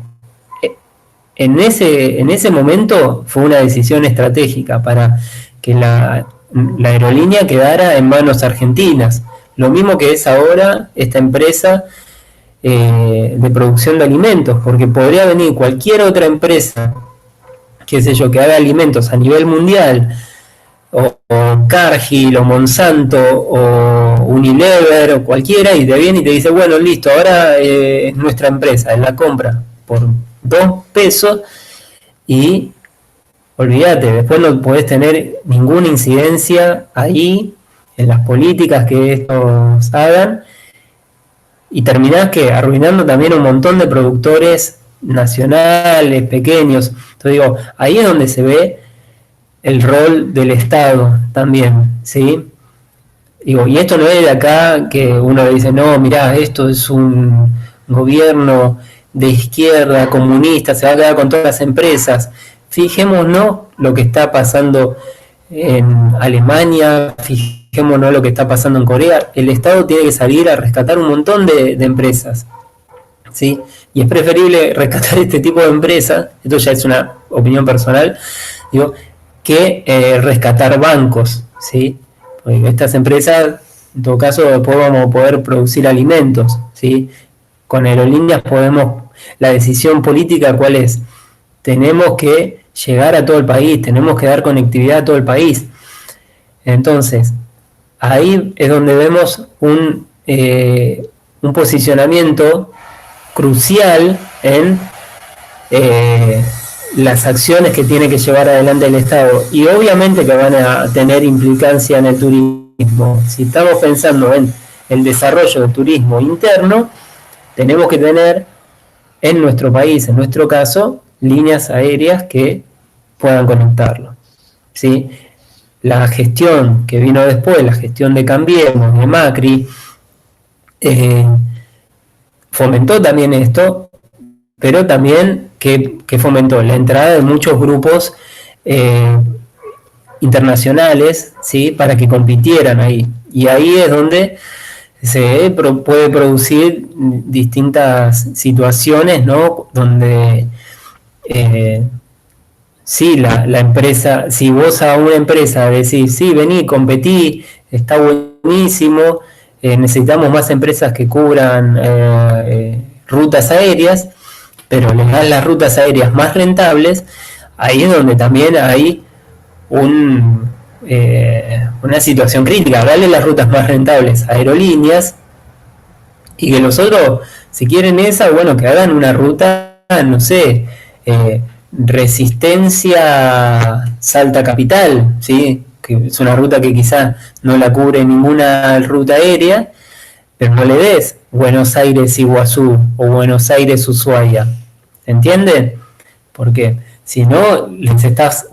en ese momento fue una decisión estratégica para que la aerolínea quedara en manos argentinas. Lo mismo que es ahora esta empresa de producción de alimentos, porque podría venir cualquier otra empresa, qué sé yo, que haga alimentos a nivel mundial, o Cargill, o Monsanto, o Unilever, o cualquiera, y te viene y te dice, bueno, listo, ahora es nuestra empresa, es la compra por 2 pesos, y olvídate, después no podés tener ninguna incidencia ahí en las políticas que estos hagan, y terminás que arruinando también un montón de productores nacionales, pequeños. Entonces digo, ahí es donde se ve el rol del Estado también, ¿sí? Digo, y esto no es de acá que uno dice, no, mirá, esto es un gobierno de izquierda, comunista, se va a quedar con todas las empresas. Fijémonos lo que está pasando en Alemania, fijémonos lo que está pasando en Corea. El Estado tiene que salir a rescatar un montón de empresas, ¿sí? Y es preferible rescatar este tipo de empresas, esto ya es una opinión personal, digo, que rescatar bancos, ¿sí? Porque estas empresas, en todo caso, después vamos a poder producir alimentos, ¿sí? Con aerolíneas podemos, la decisión política, ¿cuál es? Tenemos que llegar a todo el país, tenemos que dar conectividad a todo el país. Entonces, ahí es donde vemos un posicionamiento crucial en las acciones que tiene que llevar adelante el Estado, y obviamente que van a tener implicancia en el turismo. Si estamos pensando en el desarrollo del turismo interno, tenemos que tener en nuestro país, en nuestro caso, líneas aéreas que puedan conectarlo, ¿sí? La gestión que vino después, la gestión de Cambiemos, de Macri, fomentó también esto, pero también que fomentó la entrada de muchos grupos internacionales, ¿sí? Para que compitieran ahí. Y ahí es donde se puede producir distintas situaciones, ¿no? Donde sí, la empresa, si vos a una empresa decís, sí, vení, competí, está buenísimo, necesitamos más empresas que cubran rutas aéreas, pero les dan las rutas aéreas más rentables, ahí es donde también hay una situación crítica. Darle las rutas más rentables a aerolíneas, y que los otros, si quieren esa, bueno, que hagan una ruta, no sé, Resistencia Salta Capital, ¿sí? Que es una ruta que quizá no la cubre ninguna ruta aérea, pero no le des Buenos Aires Iguazú o Buenos Aires Ushuaia, ¿se entiende? Porque si no, les estás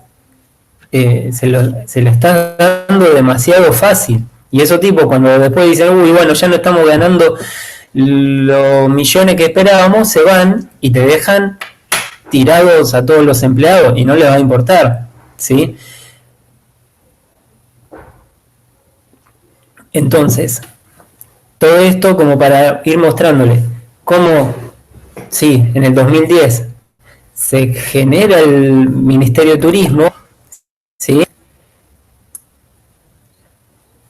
se lo estás dando demasiado fácil, y esos tipos cuando después dicen, uy, bueno, ya no estamos ganando los millones que esperábamos, se van y te dejan tirados a todos los empleados y no les va a importar, ¿sí? Entonces, todo esto como para ir mostrándoles cómo, sí, en el 2010 se genera el Ministerio de Turismo, ¿sí?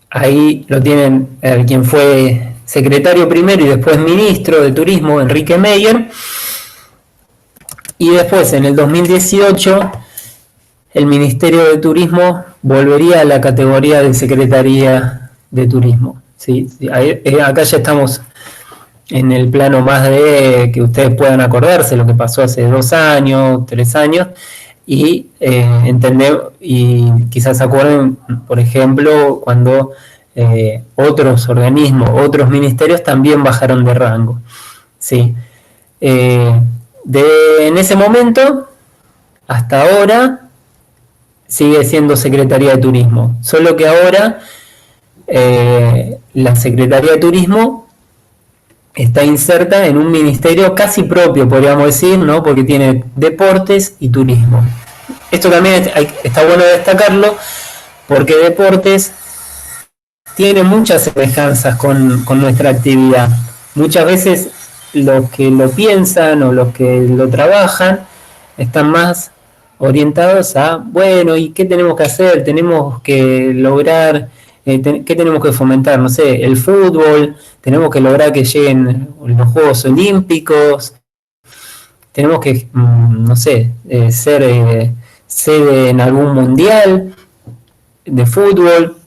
Ahí lo tienen quien fue secretario primero y después ministro de Turismo, Enrique Meyer. Y después, en el 2018, el Ministerio de Turismo volvería a la categoría de Secretaría de Turismo. ¿Sí? Acá ya estamos en el plano más de que ustedes puedan acordarse lo que pasó hace 2 años, 3 años, y entender, y quizás se acuerden, por ejemplo, cuando otros organismos, otros ministerios también bajaron de rango. ¿Sí? En ese momento hasta ahora sigue siendo Secretaría de Turismo, solo que ahora la Secretaría de Turismo está inserta en un ministerio casi propio, podríamos decir, ¿no? Porque tiene deportes y turismo. Esto también está bueno destacarlo, porque deportes tiene muchas semejanzas con nuestra actividad. Muchas veces los que lo piensan o los que lo trabajan están más orientados a, bueno, ¿y qué tenemos que hacer? Tenemos que lograr, ¿qué tenemos que fomentar? No sé, el fútbol, tenemos que lograr que lleguen los Juegos Olímpicos, tenemos que, no sé, ser sede en algún mundial de fútbol.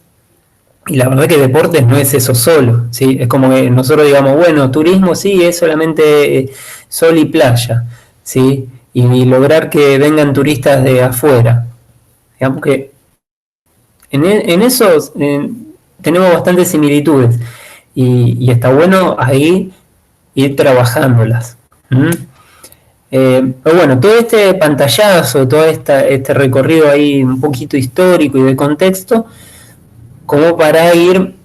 Y la verdad que deportes no es eso solo, ¿sí? Es como que nosotros digamos, bueno, turismo sí, es solamente sol y playa, ¿sí? Y lograr que vengan turistas de afuera. Digamos que en eso tenemos bastantes similitudes y está bueno ahí ir trabajándolas. Pero bueno, todo este pantallazo, todo este recorrido ahí un poquito histórico y de contexto, como para ir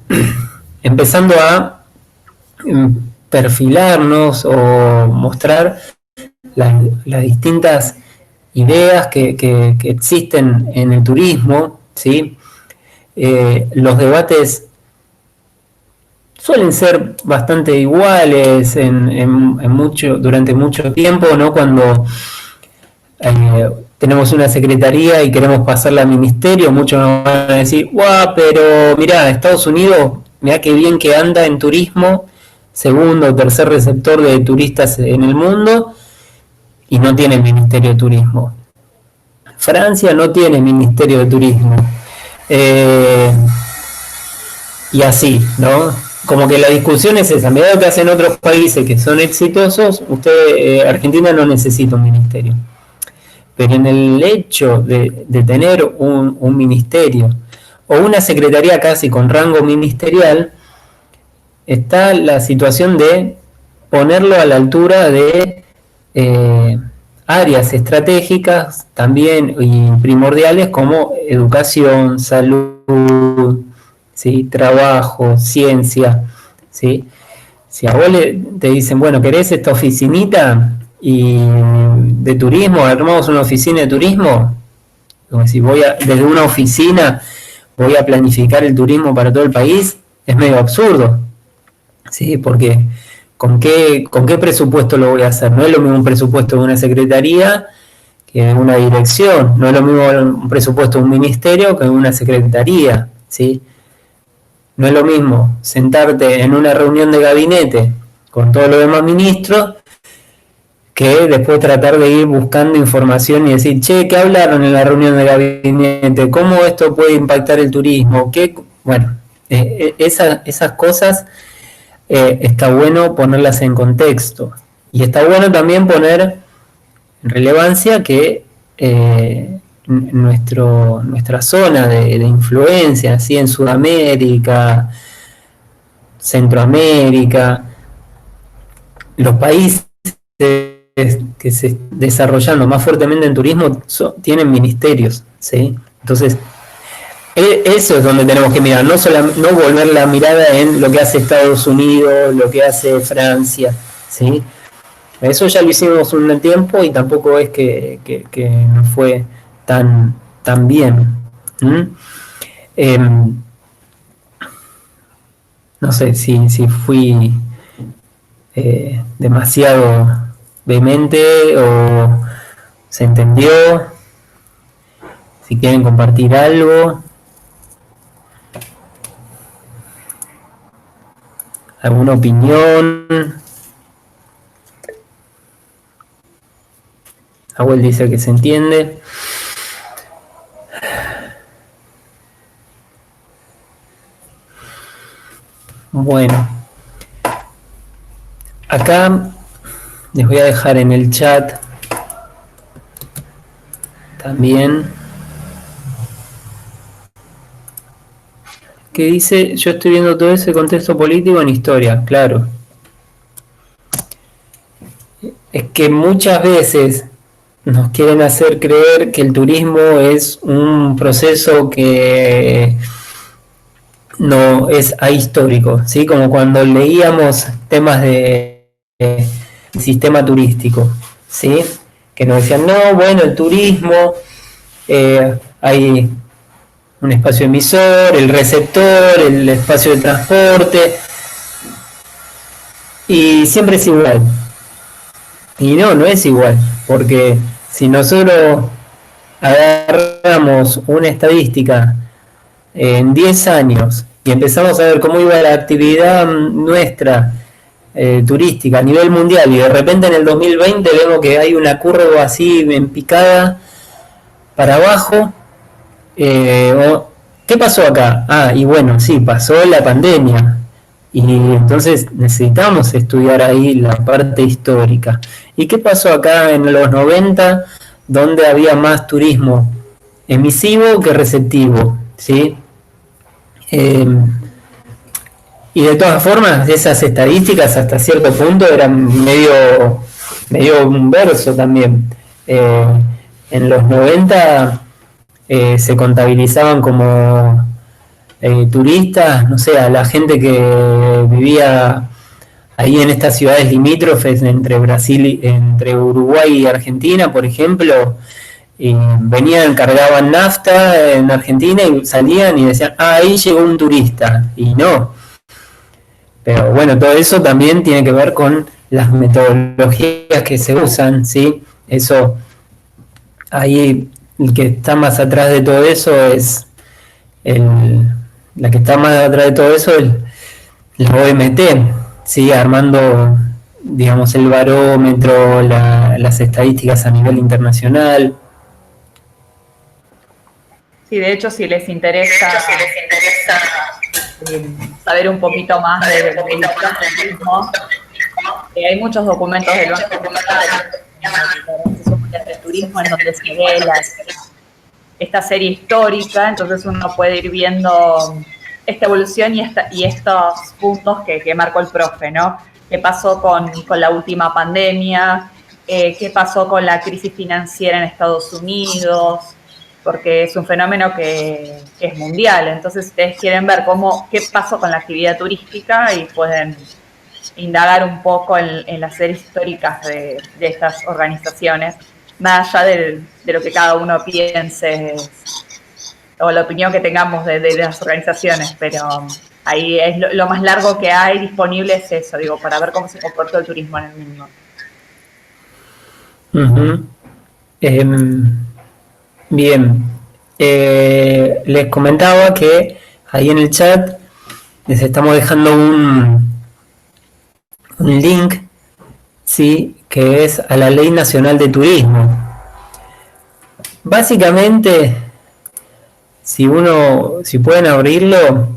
empezando a perfilarnos o mostrar las distintas ideas que existen en el turismo, ¿sí? Los debates suelen ser bastante iguales durante mucho tiempo, ¿no? Cuando tenemos una secretaría y queremos pasarla al ministerio, muchos nos van a decir, guau, pero mirá, Estados Unidos, mirá qué bien que anda en turismo, segundo o tercer receptor de turistas en el mundo, y no tiene Ministerio de Turismo. Francia no tiene Ministerio de Turismo. Y así, ¿no? Como que la discusión es esa, mirá lo que hacen otros países que son exitosos, Argentina no necesita un ministerio. Pero en el hecho de tener un ministerio o una secretaría casi con rango ministerial, está la situación de ponerlo a la altura de áreas estratégicas también y primordiales como educación, salud, ¿sí? Trabajo, ciencia, ¿sí? Si a vos te dicen, bueno, ¿querés esta oficinita y de turismo? Armamos una oficina de turismo, como si desde una oficina voy a planificar el turismo para todo el país, es medio absurdo, ¿sí? Porque ¿con qué presupuesto lo voy a hacer? No es lo mismo un presupuesto de una secretaría que de una dirección, no es lo mismo un presupuesto de un ministerio que de una secretaría, ¿sí? No es lo mismo sentarte en una reunión de gabinete con todos los demás ministros que después tratar de ir buscando información y decir, che, ¿qué hablaron en la reunión de gabinete? ¿Cómo esto puede impactar el turismo? Bueno, esas cosas está bueno ponerlas en contexto. Y está bueno también poner en relevancia que nuestra zona de influencia, así en Sudamérica, Centroamérica, los países que se desarrollando más fuertemente en turismo tienen ministerios, ¿sí? Entonces, eso es donde tenemos que mirar, no volver la mirada en lo que hace Estados Unidos, lo que hace Francia, ¿sí? Eso ya lo hicimos un tiempo y tampoco es que nos fue tan bien. No sé si fui demasiado vehemente o se entendió. Si quieren compartir algo, alguna opinión. Abuel dice que se entiende. Bueno, acá les voy a dejar en el chat también que dice: yo estoy viendo todo ese contexto político en historia. Claro, es que muchas veces nos quieren hacer creer que el turismo es un proceso que no es ahistórico, ¿sí? Como cuando leíamos temas de sistema turístico, ¿sí? Que nos decían, no, bueno, el turismo, hay un espacio emisor, el receptor, el espacio de transporte, y siempre es igual. Y no es igual, porque si nosotros agarramos una estadística en 10 años y empezamos a ver cómo iba la actividad nuestra turística a nivel mundial y de repente en el 2020 vemos que hay una curva así en picada para abajo, ¿qué pasó acá? Y bueno, sí, pasó la pandemia y entonces necesitamos estudiar ahí la parte histórica. ¿Y qué pasó acá en los 90 donde había más turismo emisivo que receptivo? ¿Sí? Y de todas formas, esas estadísticas hasta cierto punto eran medio un verso también. En los 90 se contabilizaban como turistas, no sé, a la gente que vivía ahí en estas ciudades limítrofes entre entre Uruguay y Argentina, por ejemplo. Y venían, cargaban nafta en Argentina y salían y decían, ahí llegó un turista, y no. Pero bueno, todo eso también tiene que ver con las metodologías que se usan, ¿sí? Eso, ahí el que está más atrás de todo eso es la que está más atrás de todo eso es la OMT, ¿sí? Armando, digamos, el barómetro, las estadísticas a nivel internacional. Sí, de hecho, si les interesa saber un poquito más del turismo, hay muchos documentos del Banco de Turismo en donde se ve esta serie histórica, entonces uno puede ir viendo esta evolución y estos puntos que marcó el profe, ¿no? ¿Qué pasó con la última pandemia? ¿Qué pasó con la crisis financiera en Estados Unidos? Porque es un fenómeno que es mundial. Entonces, ustedes quieren ver qué pasó con la actividad turística y pueden indagar un poco en las series históricas de estas organizaciones, más allá de lo que cada uno piense o la opinión que tengamos de las organizaciones, pero ahí es lo más largo que hay disponible es eso, digo, para ver cómo se comportó el turismo en el mundo. Bien, les comentaba que ahí en el chat les estamos dejando un link, ¿sí? Que es a la Ley Nacional de Turismo. Básicamente, si pueden abrirlo,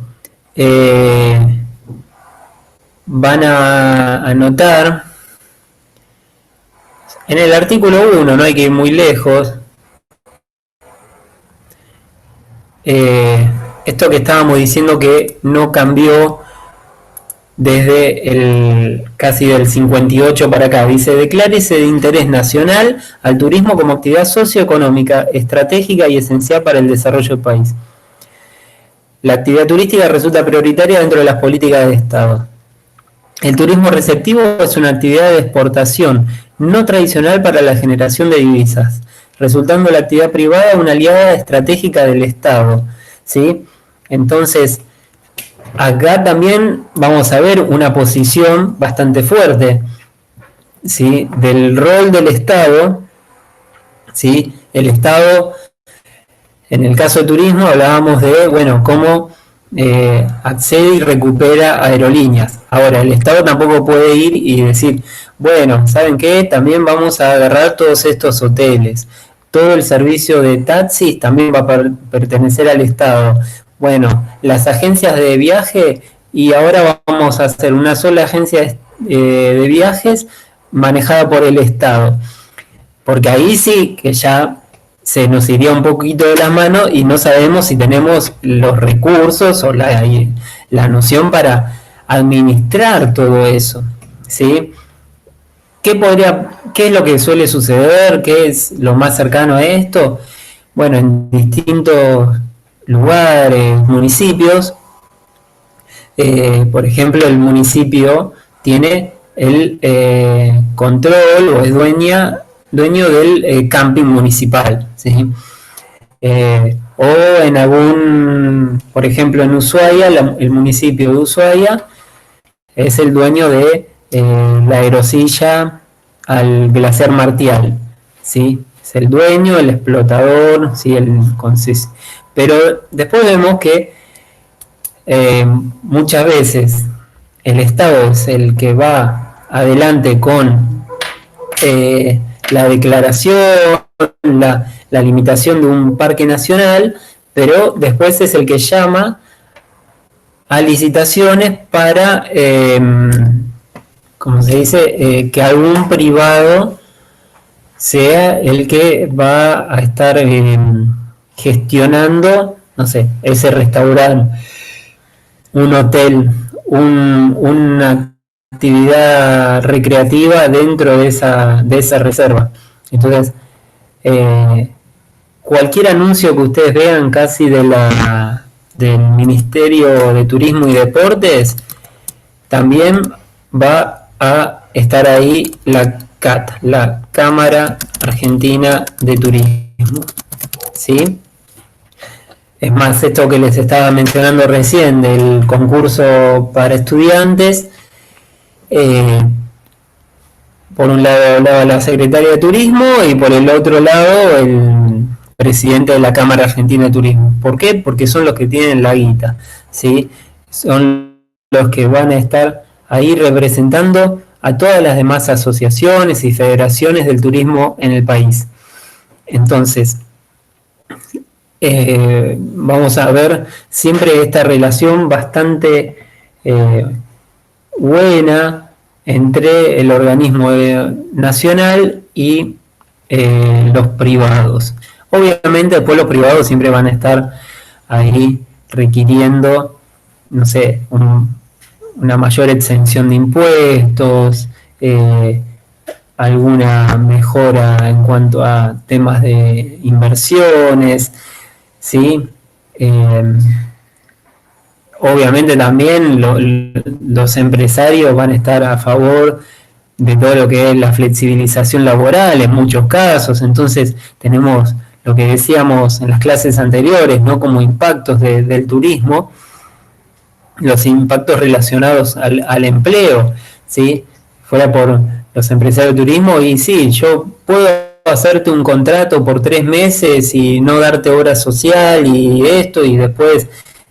van a notar en el artículo 1, no hay que ir muy lejos, esto que estábamos diciendo que no cambió desde casi del 58 para acá, dice: declárese de interés nacional al turismo como actividad socioeconómica, estratégica y esencial para el desarrollo del país. La actividad turística resulta prioritaria dentro de las políticas de Estado. El turismo receptivo es una actividad de exportación no tradicional para la generación de divisas, resultando la actividad privada una aliada estratégica del Estado, ¿sí? Entonces, acá también vamos a ver una posición bastante fuerte, ¿sí? Del rol del Estado, ¿sí? El Estado, en el caso de turismo, hablábamos de, bueno, cómo accede y recupera aerolíneas. Ahora, el Estado tampoco puede ir y decir, bueno, ¿saben qué? También vamos a agarrar todos estos hoteles. Todo el servicio de taxis también va a pertenecer al Estado. Bueno, las agencias de viaje, y ahora vamos a hacer una sola agencia de viajes manejada por el Estado. Porque ahí sí que ya se nos iría un poquito de las manos y no sabemos si tenemos los recursos o la noción para administrar todo eso, ¿sí? ¿Qué es lo que suele suceder? ¿Qué es lo más cercano a esto? Bueno, en distintos lugares, municipios, por ejemplo, el municipio tiene el control o es dueño del camping municipal, ¿sí? O en algún, por ejemplo, en Ushuaia, el municipio de Ushuaia es el dueño de la aerosilla al glaciar Martial, ¿sí? Es el dueño, el explotador, ¿sí? Pero después vemos que muchas veces el Estado es el que va adelante con la declaración, la limitación de un parque nacional, pero después es el que llama a licitaciones para, como se dice, que algún privado sea el que va a estar gestionando, no sé, ese restaurante, un hotel, una actividad recreativa dentro de esa reserva. Entonces, cualquier anuncio que ustedes vean casi del Ministerio de Turismo y Deportes, también va a estar ahí la CAT, la Cámara Argentina de Turismo, ¿sí? Es más, esto que les estaba mencionando recién del concurso para estudiantes, por un lado hablaba la secretaria de Turismo y por el otro lado el presidente de la Cámara Argentina de Turismo. ¿Por qué? Porque son los que tienen la guita, ¿sí? Son los que van a estar ahí representando a todas las demás asociaciones y federaciones del turismo en el país. Entonces, vamos a ver siempre esta relación bastante buena entre el organismo nacional y los privados. Obviamente después los privados siempre van a estar ahí requiriendo, no sé, una mayor exención de impuestos, alguna mejora en cuanto a temas de inversiones, ¿sí? Obviamente también los empresarios van a estar a favor de todo lo que es la flexibilización laboral en muchos casos. Entonces tenemos lo que decíamos en las clases anteriores, ¿no? Como impactos del turismo, los impactos relacionados al empleo, ¿sí? Fuera por los empresarios de turismo, y sí, yo puedo hacerte un contrato por 3 meses y no darte hora social y esto, y después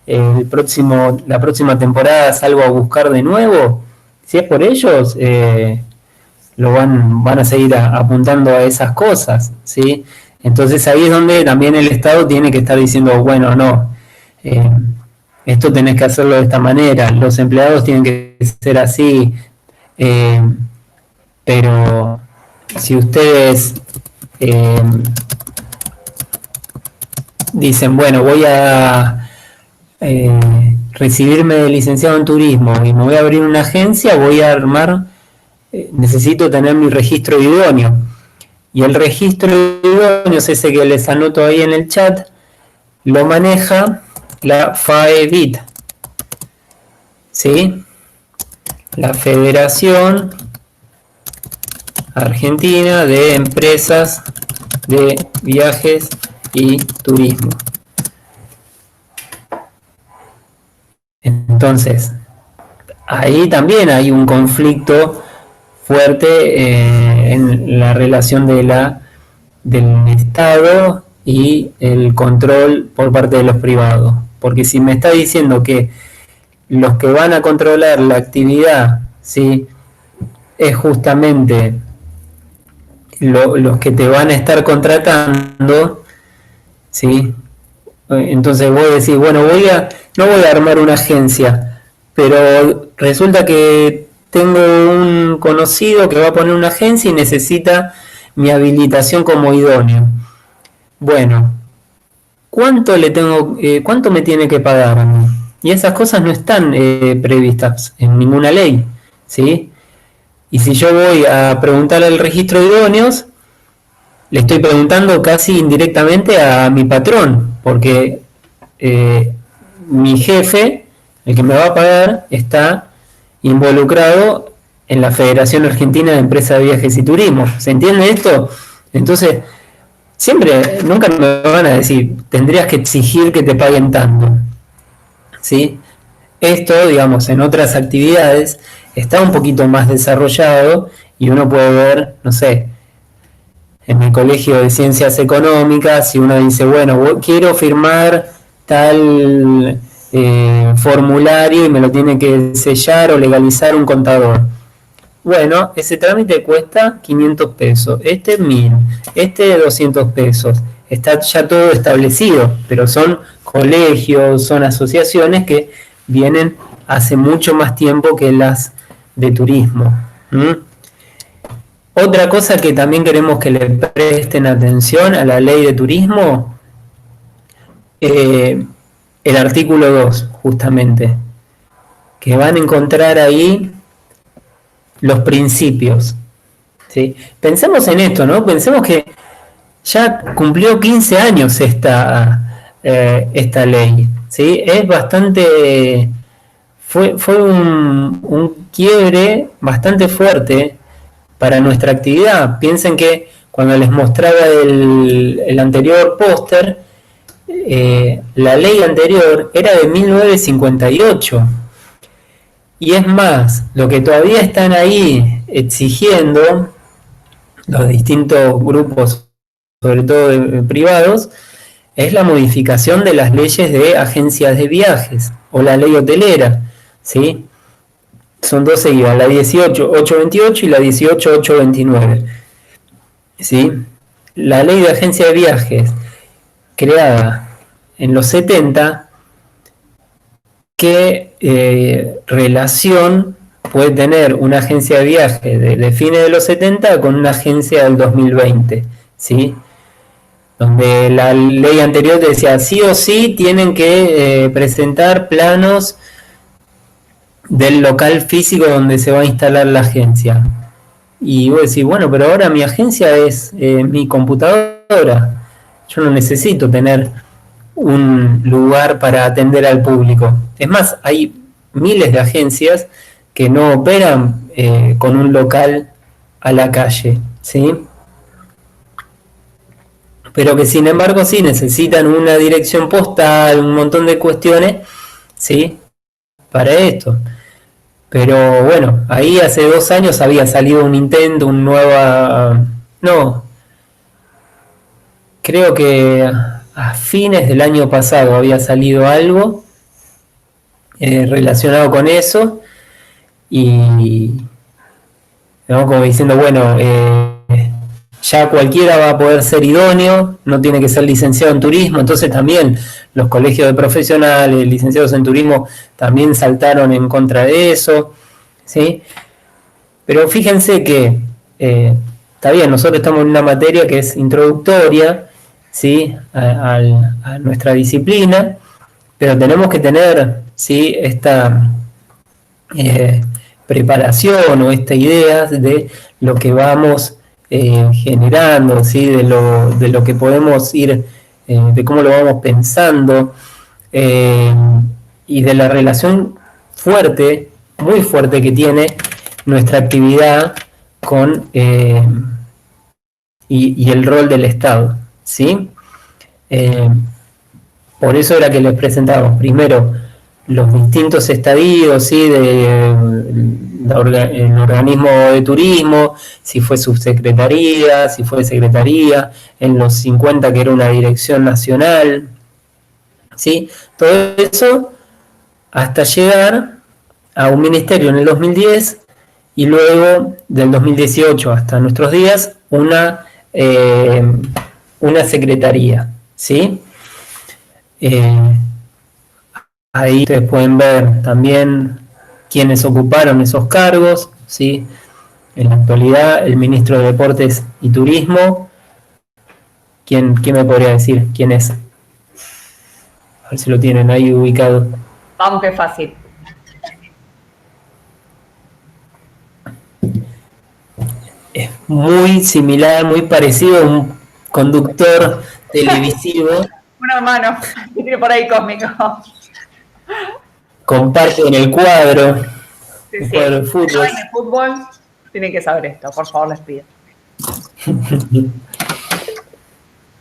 la próxima temporada salgo a buscar de nuevo. Si es por ellos, van a seguir apuntando a esas cosas, ¿sí? Entonces ahí es donde también el Estado tiene que estar diciendo, bueno, no, esto tenés que hacerlo de esta manera, los empleados tienen que ser así, pero si ustedes dicen, bueno, voy a recibirme de licenciado en turismo y me voy a abrir una agencia, voy a armar, necesito tener mi registro idóneo. Y el registro idóneo es ese que les anoto ahí en el chat, lo maneja la FAEBIT, ¿sí? la Federación Argentina de Empresas de Viajes y Turismo. Entonces, ahí también hay un conflicto fuerte en la relación del Estado y el control por parte de los privados. Porque si me está diciendo que los que van a controlar la actividad, ¿sí?, es justamente los que te van a estar contratando, ¿sí? Entonces vos decís, bueno, no voy a armar una agencia, pero resulta que tengo un conocido que va a poner una agencia y necesita mi habilitación como idóneo. Bueno, ¿cuánto me tiene que pagar a mí? Y esas cosas no están previstas en ninguna ley, ¿sí? Y si yo voy a preguntar al registro de idóneos, le estoy preguntando casi indirectamente a mi patrón, porque mi jefe, el que me va a pagar, está involucrado en la Federación Argentina de Empresas de Viajes y Turismo. ¿Se entiende esto? Entonces, nunca me van a decir, tendrías que exigir que te paguen tanto, ¿sí? Esto, digamos, en otras actividades está un poquito más desarrollado y uno puede ver, no sé, en el Colegio de Ciencias Económicas, si uno dice, bueno, quiero firmar tal formulario y me lo tiene que sellar o legalizar un contador. Bueno, ese trámite cuesta 500 pesos, 1000, 200 pesos. Está ya todo establecido, pero son colegios, son asociaciones que vienen hace mucho más tiempo que las de turismo. Otra cosa que también queremos que le presten atención a la ley de turismo, el artículo 2, justamente, que van a encontrar ahí los principios, ¿sí? Pensemos en esto, ¿no? Pensemos que ya cumplió 15 años esta ley, ¿sí? Es bastante... Fue un quiebre bastante fuerte para nuestra actividad. Piensen que cuando les mostraba el anterior póster, la ley anterior era de 1958. Y es más, lo que todavía están ahí exigiendo los distintos grupos, sobre todo privados, es la modificación de las leyes de agencias de viajes o la ley hotelera, ¿sí? Son dos seguidas, la 18.828 y la 18.829, ¿sí? La ley de agencia de viajes, creada en los 70, ¿qué relación puede tener una agencia de viaje de fines de los 70 con una agencia del 2020, ¿sí? Donde la ley anterior decía sí o sí tienen que presentar planos del local físico donde se va a instalar la agencia. Y vos decís, bueno, pero ahora mi agencia es mi computadora. Yo no necesito tener un lugar para atender al público. Es más, hay miles de agencias que no operan con un local a la calle, ¿sí? Pero que sin embargo sí necesitan una dirección postal, un montón de cuestiones, ¿sí?, para esto. Pero bueno, ahí hace 2 años había salido un intento, creo que a fines del año pasado había salido algo relacionado con eso y ¿no?, como diciendo, bueno, ya cualquiera va a poder ser idóneo, no tiene que ser licenciado en turismo. Entonces también los colegios de profesionales, licenciados en turismo, también saltaron en contra de eso, ¿sí? Pero fíjense que está bien, nosotros estamos en una materia que es introductoria, ¿sí?, a nuestra disciplina, pero tenemos que tener, ¿sí?, esta preparación o esta idea de lo que vamos generando, ¿sí?, de lo que podemos ir, de cómo lo vamos pensando, y de la relación fuerte muy fuerte que tiene nuestra actividad con y el rol del Estado, ¿sí? Por eso era que les presentamos primero los distintos estadios, ¿sí? El organismo de turismo, si fue subsecretaría, si fue secretaría, en los 50 que era una dirección nacional, ¿sí? Todo eso hasta llegar a un ministerio en el 2010 y luego del 2018 hasta nuestros días una secretaría, ¿sí? Ahí ustedes pueden ver también quienes ocuparon esos cargos, ¿sí? En la actualidad, el ministro de Deportes y Turismo. ¿Quién me podría decir quién es? A ver si lo tienen ahí ubicado. Vamos, que es fácil. Es muy similar, muy parecido a un conductor televisivo. Un hermano que tiene por ahí cósmico. Comparten el cuadro. Sí, el cuadro de fútbol. En el fútbol tienen que saber esto, por favor, les pido.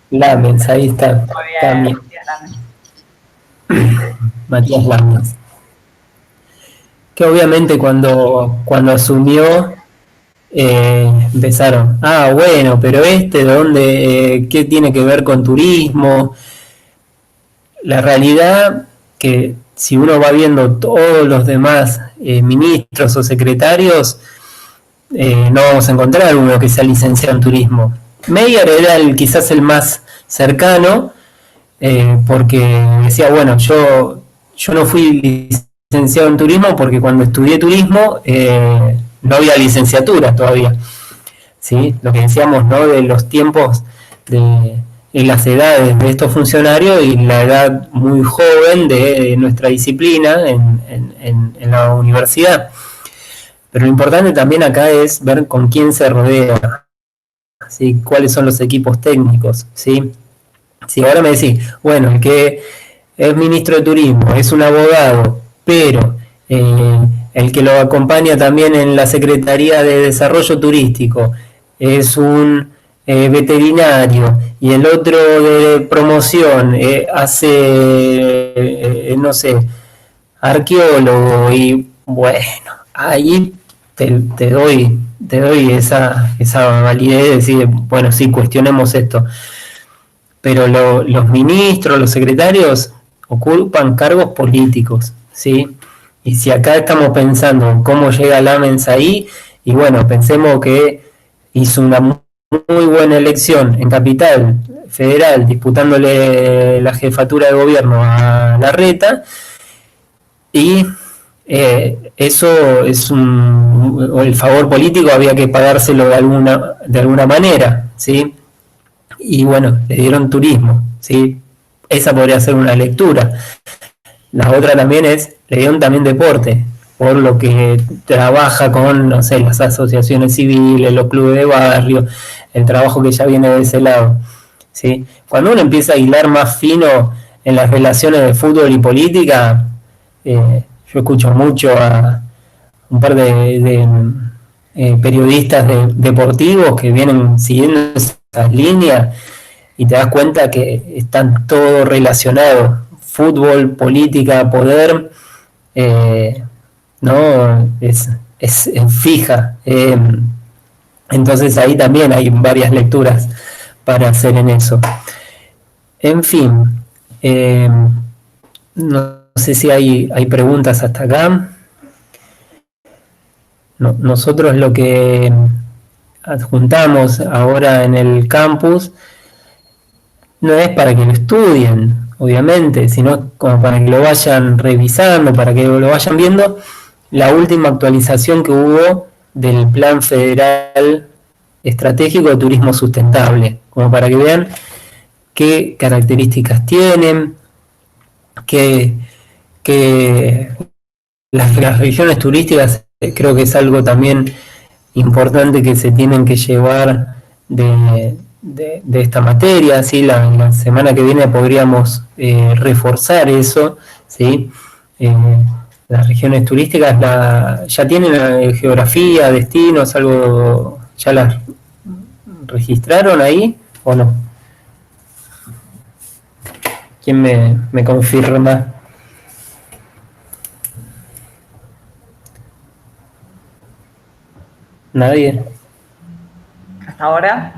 Lamens, ahí está. Muy bien, Matías Lamens. Que obviamente cuando asumió empezaron, bueno, pero ¿dónde? ¿Qué tiene que ver con turismo? La realidad que si uno va viendo todos los demás ministros o secretarios, no vamos a encontrar uno que sea licenciado en turismo. Meyer era quizás el más cercano, porque decía, bueno, yo no fui licenciado en turismo porque cuando estudié turismo no había licenciatura todavía, ¿sí? Lo que decíamos, ¿no? De los tiempos y las edades de estos funcionarios y la edad muy joven de nuestra disciplina en la universidad. Pero lo importante también acá es ver con quién se rodea, ¿sí? Cuáles son los equipos técnicos, ¿sí? Si ahora me decís, bueno, el que es ministro de Turismo es un abogado, pero el que lo acompaña también en la Secretaría de Desarrollo Turístico es un veterinario y el otro de promoción hace, no sé, arqueólogo, y bueno, ahí te doy esa validez de decir, bueno, sí, cuestionemos esto. Pero los ministros, los secretarios ocupan cargos políticos, ¿sí? Y si acá estamos pensando en cómo llega Lamens ahí, y bueno, pensemos que hizo una muy buena elección en Capital Federal, disputándole la jefatura de gobierno a Larreta, y eso es el favor político había que pagárselo de alguna manera, ¿sí? Y bueno, le dieron turismo, ¿sí? Esa podría ser una lectura. La otra también le dieron también deporte, por lo que trabaja con, no sé, las asociaciones civiles, los clubes de barrio, el trabajo que ya viene de ese lado, ¿sí? Cuando uno empieza a hilar más fino en las relaciones de fútbol y política, yo escucho mucho a un par de periodistas deportivos que vienen siguiendo esas líneas y te das cuenta que están todo relacionado: fútbol, política, poder, no es fija. Entonces ahí también hay varias lecturas para hacer en eso. En fin, no sé si hay preguntas hasta acá. Nosotros lo que adjuntamos ahora en el campus no es para que lo estudien, obviamente, sino como para que lo vayan revisando, para que lo vayan viendo la última actualización que hubo del Plan Federal Estratégico de Turismo Sustentable, como para que vean qué características tienen, que las regiones turísticas creo que es algo también importante que se tienen que llevar de esta materia, ¿sí? La semana que viene podríamos reforzar eso, ¿sí? las regiones turísticas ya tienen geografía, destinos, algo, ¿ya las registraron ahí o no? ¿Quién me confirma? ¿Nadie? ¿Hasta ahora?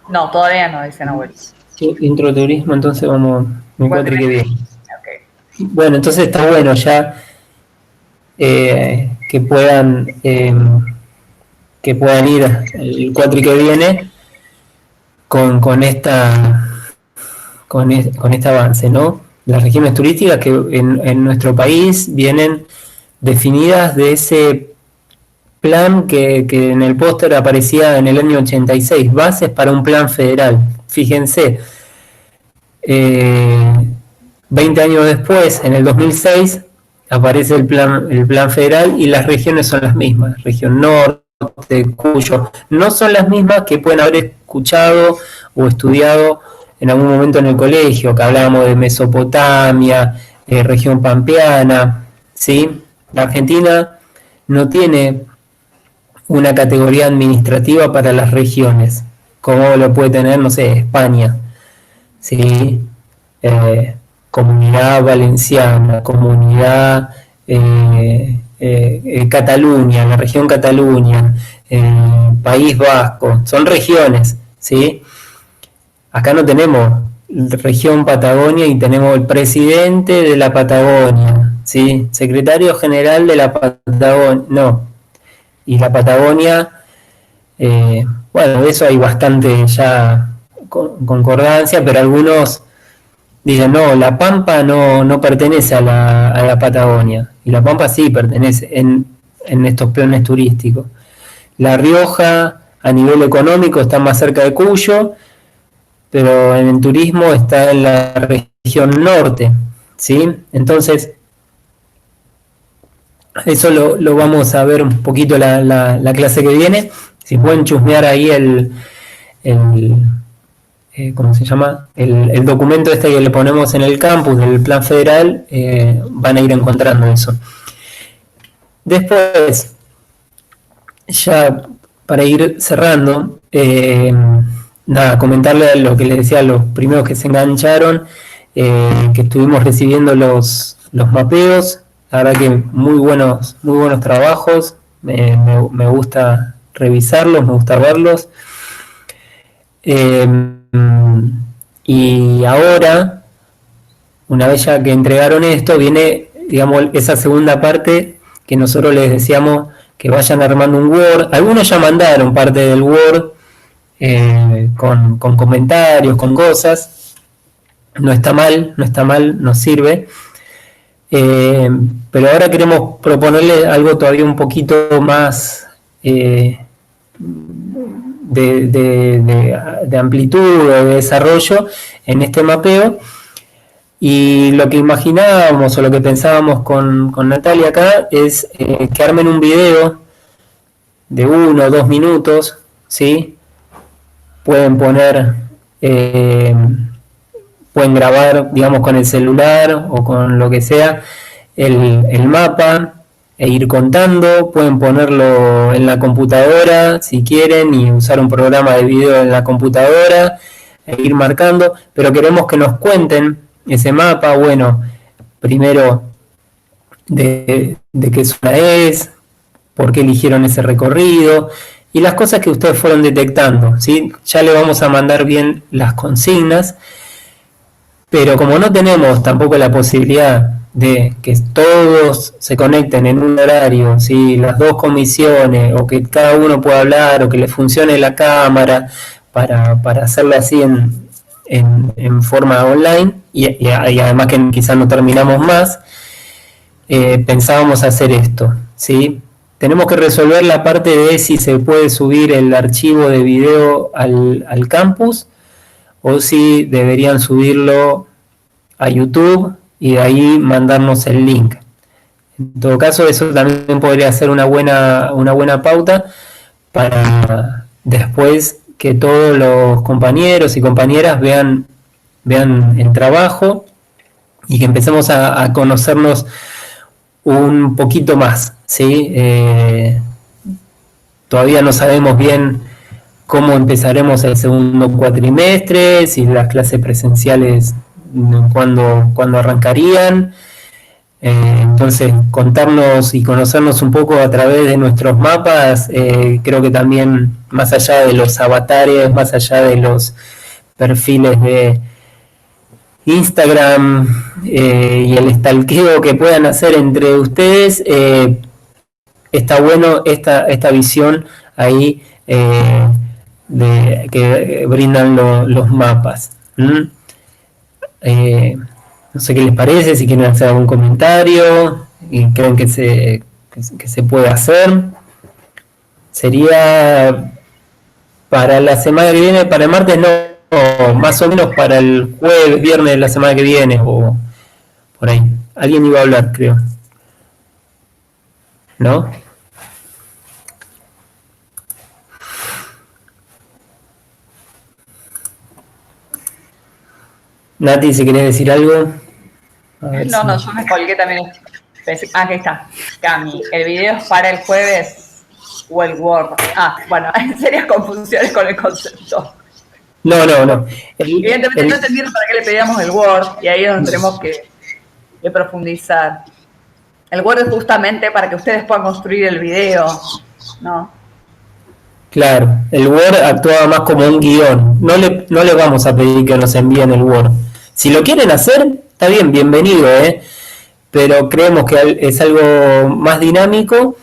No, todavía no, dice Nahuel. Introturismo, entonces vamos, me encuentro que bien. Okay. Bueno, entonces está bueno ya que puedan ir el cuatri que viene con este avance, ¿no? Las regiones turísticas que en nuestro país vienen definidas de ese plan que en el póster aparecía en el año 86, bases para un plan federal. Fíjense, 20 años después, en el 2006, aparece el plan federal y las regiones son las mismas. Región Norte, Cuyo, no son las mismas que pueden haber escuchado o estudiado en algún momento en el colegio, que hablábamos de Mesopotamia, región pampeana, ¿sí? La Argentina no tiene una categoría administrativa para las regiones, como lo puede tener, no sé, España, ¿sí? Comunidad Valenciana, Comunidad Cataluña, la región Cataluña, País Vasco, son regiones, ¿sí? Acá no tenemos región Patagonia y tenemos el presidente de la Patagonia, ¿sí? Secretario general de la Patagonia, no. Y la Patagonia, bueno, de eso hay bastante ya concordancia, pero algunos dicen, no, la Pampa no pertenece a la Patagonia, y la Pampa sí pertenece en estos planes turísticos. La Rioja, a nivel económico, está más cerca de Cuyo, pero en el turismo está en la región norte, ¿sí? Entonces, eso lo vamos a ver un poquito la clase que viene. Si pueden chusmear ahí ¿cómo se llama? El documento este que le ponemos en el campus del plan federal, van a ir encontrando eso. Después, ya para ir cerrando, nada, comentarle lo que les decía a los primeros que se engancharon, que estuvimos recibiendo los mapeos. La verdad que muy buenos trabajos, me gusta revisarlos, me gusta verlos. Y ahora, una vez ya que entregaron esto, viene, digamos, esa segunda parte que nosotros les decíamos que vayan armando un Word. Algunos ya mandaron parte del Word con comentarios, con cosas. No está mal, nos sirve. Pero ahora queremos proponerle algo todavía un poquito más de amplitud o de desarrollo en este mapeo, y lo que imaginábamos o lo que pensábamos con Natalia acá es que armen un video de 1 o 2 minutos, ¿sí? Pueden poner pueden grabar, digamos, con el celular o con lo que sea el mapa e ir contando. Pueden ponerlo en la computadora si quieren y usar un programa de video en la computadora e ir marcando, pero queremos que nos cuenten ese mapa, bueno, primero de qué zona es, por qué eligieron ese recorrido y las cosas que ustedes fueron detectando, ¿sí? Ya le vamos a mandar bien las consignas, pero como no tenemos tampoco la posibilidad de que todos se conecten en un horario, ¿sí? Las dos comisiones, o que cada uno pueda hablar, o que le funcione la cámara para hacerlo así en forma online, y además que quizás no terminamos más, pensábamos hacer esto, ¿sí? Tenemos que resolver la parte de si se puede subir el archivo de video al campus, o si deberían subirlo a YouTube y de ahí mandarnos el link. En todo caso, eso también podría ser una buena pauta para después que todos los compañeros y compañeras vean el trabajo y que empecemos a conocernos un poquito más, ¿sí? Todavía no sabemos bien cómo empezaremos el segundo cuatrimestre, si las clases presenciales cuándo arrancarían. Entonces, contarnos y conocernos un poco a través de nuestros mapas, creo que también, más allá de los avatares, más allá de los perfiles de Instagram y el stalkeo que puedan hacer entre ustedes, está bueno esta visión ahí que brindan los mapas. No sé qué les parece, si quieren hacer algún comentario y creen que se puede hacer. Sería para la semana que viene, para el martes no, más o menos para el jueves, viernes de la semana que viene o por ahí. Alguien iba a hablar, creo. ¿No? Nati, si querés decir algo. No, yo me colgué también. Aquí está, Cami. ¿El video es para el jueves o el Word? Bueno, hay serias confusiones con el concepto. No. Evidentemente no entendieron para qué le pedíamos el Word, y ahí es donde tenemos que profundizar. El Word es justamente para que ustedes puedan construir el video, ¿no? Claro, el Word actúa más como un guión. No le vamos a pedir que nos envíen el Word. Si lo quieren hacer, está bien, bienvenido, pero creemos que es algo más dinámico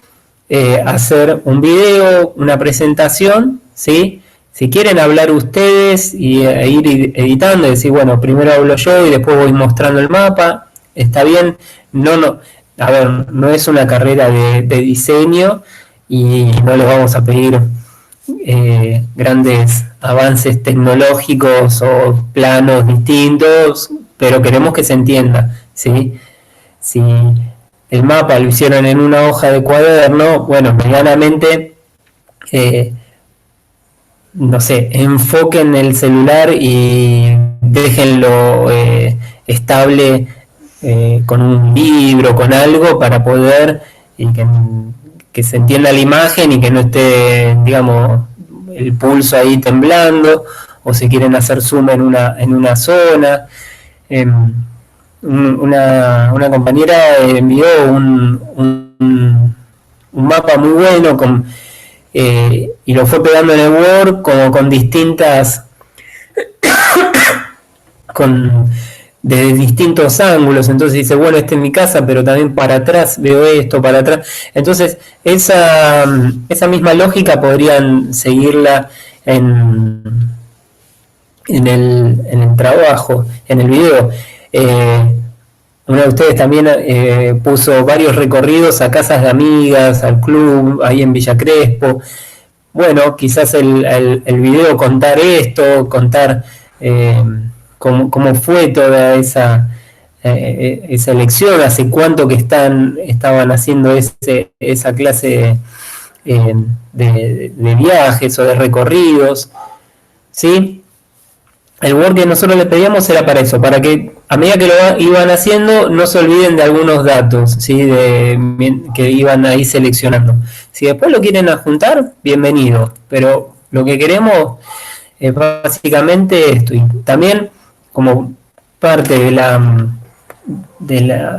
hacer un video, una presentación, ¿sí? Si quieren hablar ustedes y ir editando y decir, bueno, primero hablo yo y después voy mostrando el mapa, está bien. A ver, no es una carrera de diseño y no les vamos a pedir grandes avances tecnológicos o planos distintos, pero queremos que se entienda, ¿sí? Si el mapa lo hicieron en una hoja de cuaderno, bueno, medianamente, no sé, enfoquen el celular y déjenlo estable con un libro, con algo, para poder que se entienda la imagen y que no esté, digamos, el pulso ahí temblando, o si quieren hacer zoom en una zona. Una compañera envió un mapa muy bueno y lo fue pegando en el Word como con distintas de distintos ángulos. Entonces dice, bueno, este es mi casa, pero también para atrás veo esto, para atrás. Entonces esa misma lógica podrían seguirla en el trabajo, en el video. Uno de ustedes también puso varios recorridos a casas de amigas, al club, ahí en Villa Crespo. Bueno, quizás el video contar esto, contar cómo fue toda esa elección, hace cuánto que estaban haciendo esa clase de viajes o de recorridos, ¿sí? El Word que nosotros le pedíamos era para eso, para que a medida que lo iban haciendo no se olviden de algunos datos, ¿sí? Que iban ahí seleccionando. Si después lo quieren adjuntar, bienvenido, pero lo que queremos es básicamente esto. Y también, como parte de la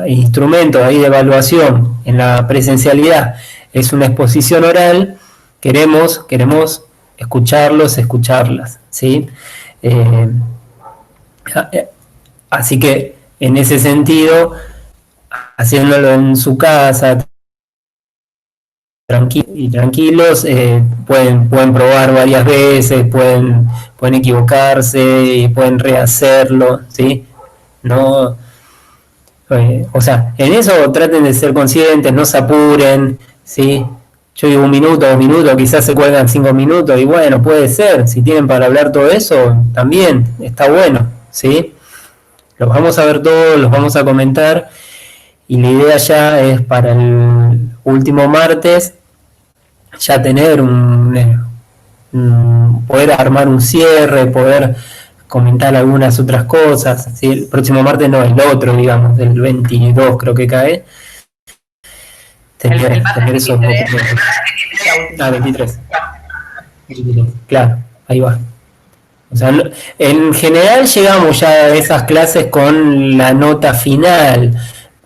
instrumento ahí de evaluación en la presencialidad, es una exposición oral, queremos escucharlas, ¿sí? Así que en ese sentido, haciéndolo en su casa tranquilos, pueden probar varias veces, pueden equivocarse y pueden rehacerlo, ¿sí? No, o sea, en eso traten de ser conscientes, no se apuren, ¿sí? Yo digo 1 minuto, 2 minutos, quizás se cuelgan 5 minutos, y bueno, puede ser, si tienen para hablar todo eso, también está bueno, ¿sí? Los vamos a ver todos, los vamos a comentar, y la idea ya es para el último martes ya tener poder armar un cierre, poder comentar algunas otras cosas, ¿sí? El próximo martes no, el otro, digamos, el 22 creo que cae. El martes Tener esos 23. documentos. 23. Claro, ahí va. O sea, en general llegamos ya a esas clases con la nota final.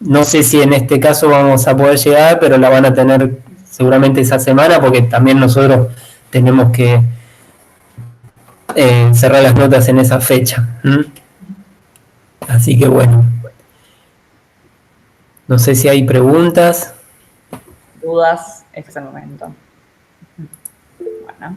No sé si en este caso vamos a poder llegar, pero la van a tener seguramente esa semana, porque también nosotros tenemos que cerrar las notas en esa fecha. Así que bueno, no sé si hay preguntas. Dudas, este es el momento. Bueno.